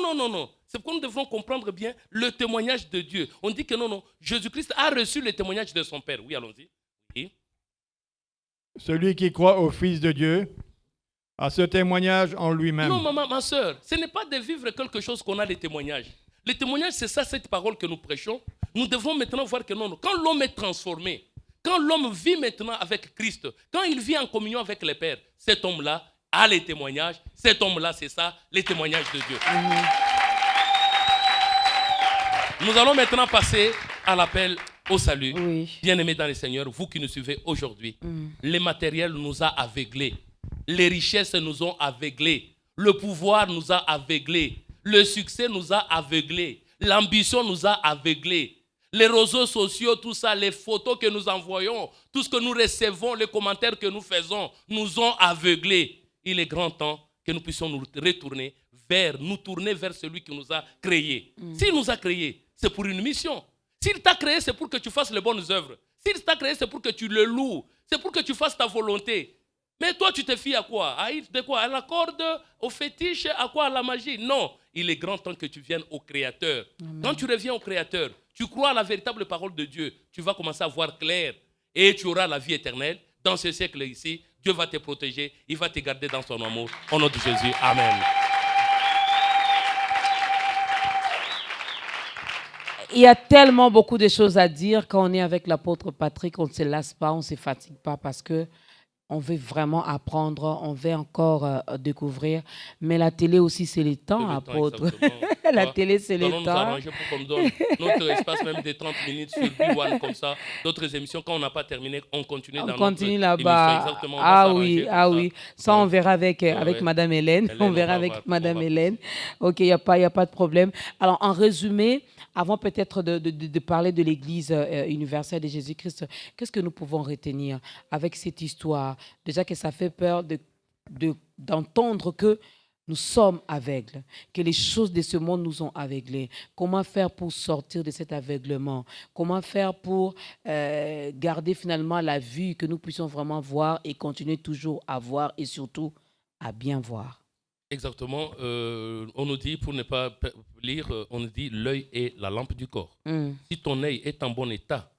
C'est pourquoi nous devons comprendre bien le témoignage de Dieu. On dit que non. Jésus-Christ a reçu le témoignage de son Père. Oui, allons-y. Oui. Celui qui croit au Fils de Dieu a ce témoignage en lui-même. Non, maman, ma soeur, ce n'est pas de vivre quelque chose qu'on a des témoignages. Les témoignages, c'est ça, cette parole que nous prêchons. Nous devons maintenant voir que non. Quand l'homme est transformé, quand l'homme vit maintenant avec Christ, quand il vit en communion avec le Père, cet homme-là a les témoignages. Cet homme-là, c'est ça, les témoignages de Dieu. Nous allons maintenant passer à l'appel au salut. Oui. Bien-aimés dans le Seigneur, vous qui nous suivez aujourd'hui, les matériels nous a aveuglés. Les richesses nous ont aveuglés. Le pouvoir nous a aveuglés. Le succès nous a aveuglés. L'ambition nous a aveuglés. Les réseaux sociaux, tout ça, les photos que nous envoyons, tout ce que nous recevons, les commentaires que nous faisons, nous ont aveuglés. Il est grand temps que nous puissions nous retourner nous tourner vers celui qui nous a créés. S'il nous a créés, c'est pour une mission. S'il t'a créé, c'est pour que tu fasses les bonnes œuvres. S'il t'a créé, c'est pour que tu le loues. C'est pour que tu fasses ta volonté. Mais toi, tu te fies à quoi? De quoi? À la corde, au fétiche, à quoi? À la magie? Non. Il est grand temps que tu viennes au Créateur. Amen. Quand tu reviens au Créateur, tu crois à la véritable parole de Dieu. Tu vas commencer à voir clair. Et tu auras la vie éternelle. Dans ce siècle ici, Dieu va te protéger. Il va te garder dans son amour. Au nom de Jésus. Amen. Il y a tellement beaucoup de choses à dire quand on est avec l'apôtre Patrick, on ne se lasse pas, on ne se fatigue pas parce que on veut vraiment apprendre, on veut encore découvrir. Mais la télé aussi, c'est le temps, apôtre. La télé, c'est le temps. Nous arranger pour qu'on donne notre espace même de 30 minutes sur B1 comme ça. D'autres émissions, quand on n'a pas terminé, on continue dans notre là-bas. Exactement. Ah oui. Ça, on verra avec Madame Hélène. On verra avec Madame Hélène. OK, il n'y a pas de problème. Alors, en résumé, avant peut-être de parler de l'Église universelle de Jésus-Christ, qu'est-ce que nous pouvons retenir avec cette histoire? Déjà que ça fait peur d'entendre que nous sommes aveugles, que les choses de ce monde nous ont aveuglés. Comment faire pour sortir de cet aveuglement? Comment faire pour garder finalement la vue, que nous puissions vraiment voir et continuer toujours à voir et surtout à bien voir? Exactement. On nous dit, pour ne pas lire, on nous dit l'œil est la lampe du corps. Si ton œil est en bon état,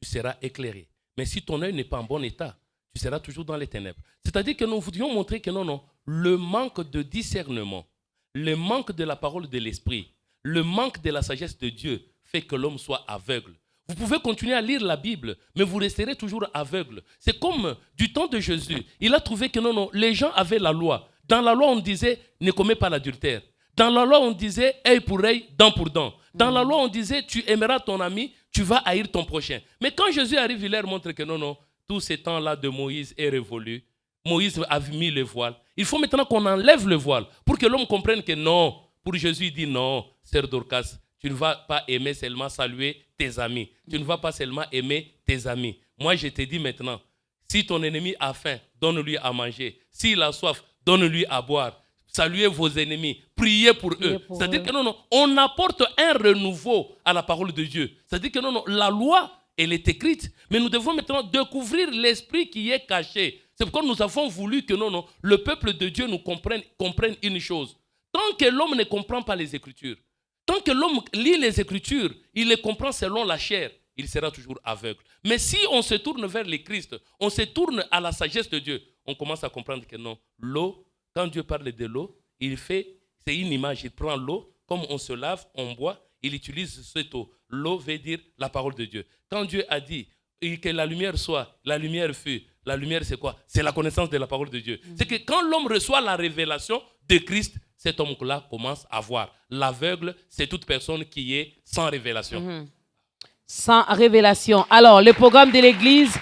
tu seras éclairé. Mais si ton œil n'est pas en bon état, tu seras toujours dans les ténèbres. C'est-à-dire que nous voudrions montrer que non, le manque de discernement, le manque de la parole de l'esprit, le manque de la sagesse de Dieu fait que l'homme soit aveugle. Vous pouvez continuer à lire la Bible, mais vous resterez toujours aveugle. C'est comme du temps de Jésus. Il a trouvé que non, les gens avaient la loi. Dans la loi, on disait ne commets pas l'adultère. Dans la loi, on disait œil pour œil, dent pour dent. Dans la loi, on disait tu aimeras ton ami, tu vas haïr ton prochain. Mais quand Jésus arrive, il leur montre que non, tout ce temps-là de Moïse est révolu. Moïse a mis le voile. Il faut maintenant qu'on enlève le voile pour que l'homme comprenne que non. Pour Jésus, il dit non, sœur Dorcas, tu ne vas pas aimer seulement saluer tes amis. Tu ne vas pas seulement aimer tes amis. Moi, je te dis maintenant, si ton ennemi a faim, donne-lui à manger. S'il a soif, donne-lui à boire. Saluez vos ennemis, priez pour eux. C'est-à-dire que non, on apporte un renouveau à la parole de Dieu. C'est-à-dire que non, la loi, elle est écrite, mais nous devons maintenant découvrir l'esprit qui est caché. C'est pourquoi nous avons voulu que le peuple de Dieu nous comprenne une chose. Tant que l'homme ne comprend pas les Écritures, tant que l'homme lit les Écritures, il les comprend selon la chair, il sera toujours aveugle. Mais si on se tourne vers le Christ, on se tourne à la sagesse de Dieu, on commence à comprendre que non, l'eau, quand Dieu parle de l'eau, c'est une image, il prend l'eau, comme on se lave, on boit, il utilise cette eau. L'eau veut dire la parole de Dieu. Quand Dieu a dit que la lumière soit, la lumière fut, la lumière c'est quoi? C'est la connaissance de la parole de Dieu. C'est que quand l'homme reçoit la révélation de Christ, cet homme-là commence à voir. L'aveugle, c'est toute personne qui est sans révélation. Sans révélation. Alors, le programme de l'Église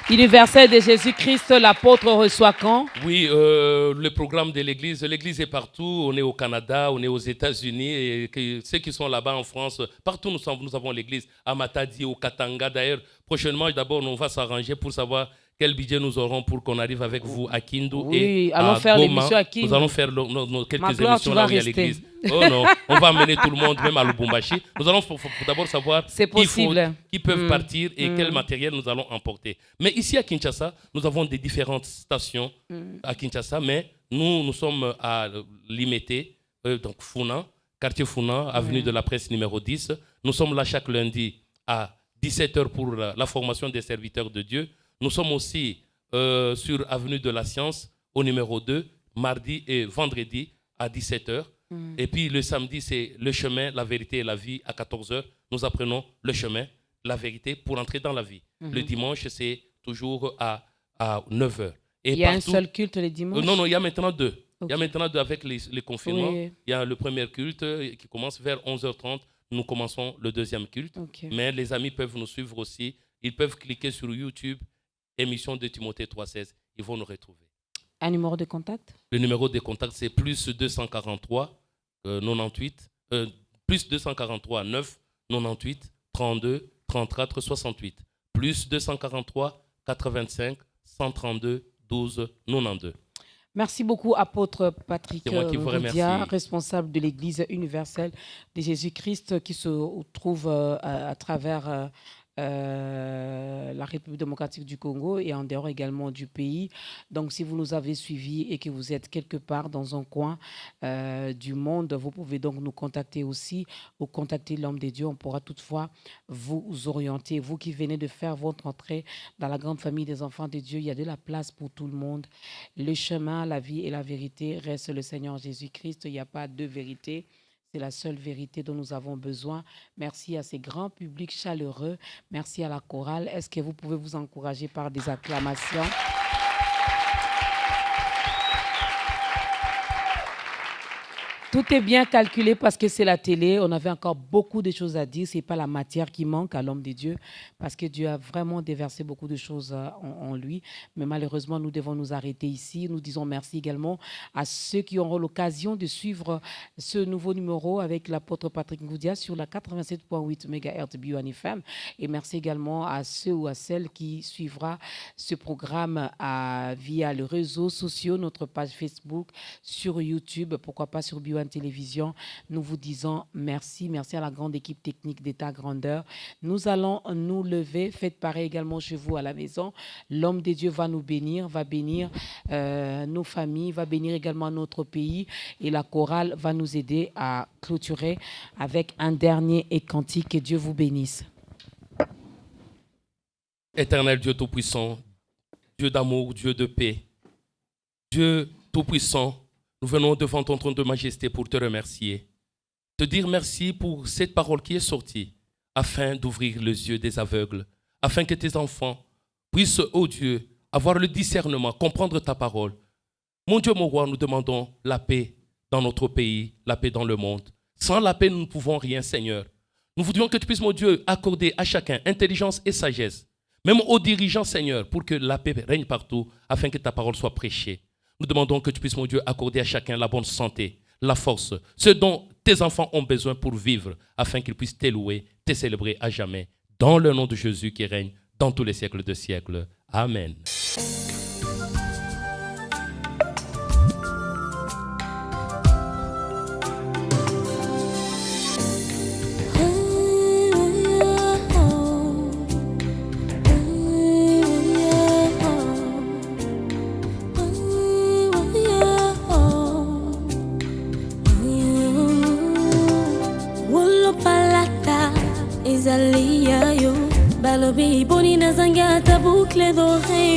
universelle de Jésus-Christ, l'apôtre reçoit quand? Oui, le programme de l'Église est partout. On est au Canada, on est aux États-Unis. Et ceux qui sont là-bas en France, partout nous avons l'Église. À Matadi, au Katanga. D'ailleurs, prochainement, d'abord, on va s'arranger pour savoir quel budget nous aurons pour qu'on arrive avec vous à Kindu et à Goma. Nous allons faire quelques émissions là où il y a l'église. Oh non, on va amener tout le monde, même à Lubumbashi. Nous allons d'abord savoir qui peuvent partir et quel matériel nous allons emporter. Mais ici à Kinshasa, nous avons des différentes stations à Kinshasa, mais nous sommes à Limete, donc Funa, quartier Funa, avenue de la Presse numéro 10. Nous sommes là chaque lundi à 17h pour la formation des serviteurs de Dieu. Nous sommes aussi sur Avenue de la Science, au numéro 2, mardi et vendredi à 17h. Et puis le samedi, c'est le chemin, la vérité et la vie à 14h. Nous apprenons le chemin, la vérité pour entrer dans la vie. Le dimanche, c'est toujours à 9h. Et il y a un seul culte le dimanche? Non, il y a maintenant deux. Okay. Il y a maintenant deux avec les confinements. Oui. Il y a le premier culte qui commence vers 11h30. Nous commençons le deuxième culte. Okay. Mais les amis peuvent nous suivre aussi. Ils peuvent cliquer sur YouTube. Émission de Timothée 3,16, ils vont nous retrouver. Un numéro de contact? Le numéro de contact, c'est plus 243 98 Plus 243 9 98 32 34 68. Plus 243 85 132 12 92. Merci beaucoup, apôtre Patrick Ngoudia, responsable de l'Église universelle de Jésus-Christ qui se trouve à travers la République démocratique du Congo et en dehors également du pays. Donc, si vous nous avez suivis et que vous êtes quelque part dans un coin du monde, vous pouvez donc nous contacter aussi ou contacter l'homme de Dieu. On pourra toutefois vous orienter. Vous qui venez de faire votre entrée dans la grande famille des enfants de Dieu, il y a de la place pour tout le monde. Le chemin, la vie et la vérité reste le Seigneur Jésus-Christ. Il n'y a pas deux vérités. C'est la seule vérité dont nous avons besoin. Merci à ces grands publics chaleureux. Merci à la chorale. Est-ce que vous pouvez vous encourager par des acclamations? Tout est bien calculé parce que c'est la télé. On avait encore beaucoup de choses à dire. Ce n'est pas la matière qui manque à l'homme de Dieu parce que Dieu a vraiment déversé beaucoup de choses en lui. Mais malheureusement, nous devons nous arrêter ici. Nous disons merci également à ceux qui auront l'occasion de suivre ce nouveau numéro avec l'apôtre Patrick Ngoudia sur la 87.8 MHz BUAN FM. Et merci également à ceux ou à celles qui suivra ce programme via les réseaux sociaux, notre page Facebook, sur YouTube, pourquoi pas sur BUAN Télévision. Nous vous disons merci. Merci à la grande équipe technique d'État Grandeur. Nous allons nous lever. Faites pareil également chez vous à la maison. L'homme de Dieu va nous bénir, va bénir nos familles, va bénir également notre pays. Et la chorale va nous aider à clôturer avec un dernier cantique. Que Dieu vous bénisse. Éternel Dieu Tout-Puissant, Dieu d'amour, Dieu de paix, Dieu Tout-Puissant, nous venons devant ton trône de majesté pour te remercier, te dire merci pour cette parole qui est sortie, afin d'ouvrir les yeux des aveugles, afin que tes enfants puissent, ô Dieu, avoir le discernement, comprendre ta parole. Mon Dieu, mon roi, nous demandons la paix dans notre pays, la paix dans le monde. Sans la paix, nous ne pouvons rien, Seigneur. Nous voudrions que tu puisses, mon Dieu, accorder à chacun intelligence et sagesse, même aux dirigeants, Seigneur, pour que la paix règne partout, afin que ta parole soit prêchée. Nous demandons que tu puisses, mon Dieu, accorder à chacun la bonne santé, la force, ce dont tes enfants ont besoin pour vivre, afin qu'ils puissent te louer, te célébrer à jamais. Dans le nom de Jésus qui règne dans tous les siècles de siècles. Amen. Balobi boni na zanga ta boucle d'oreille.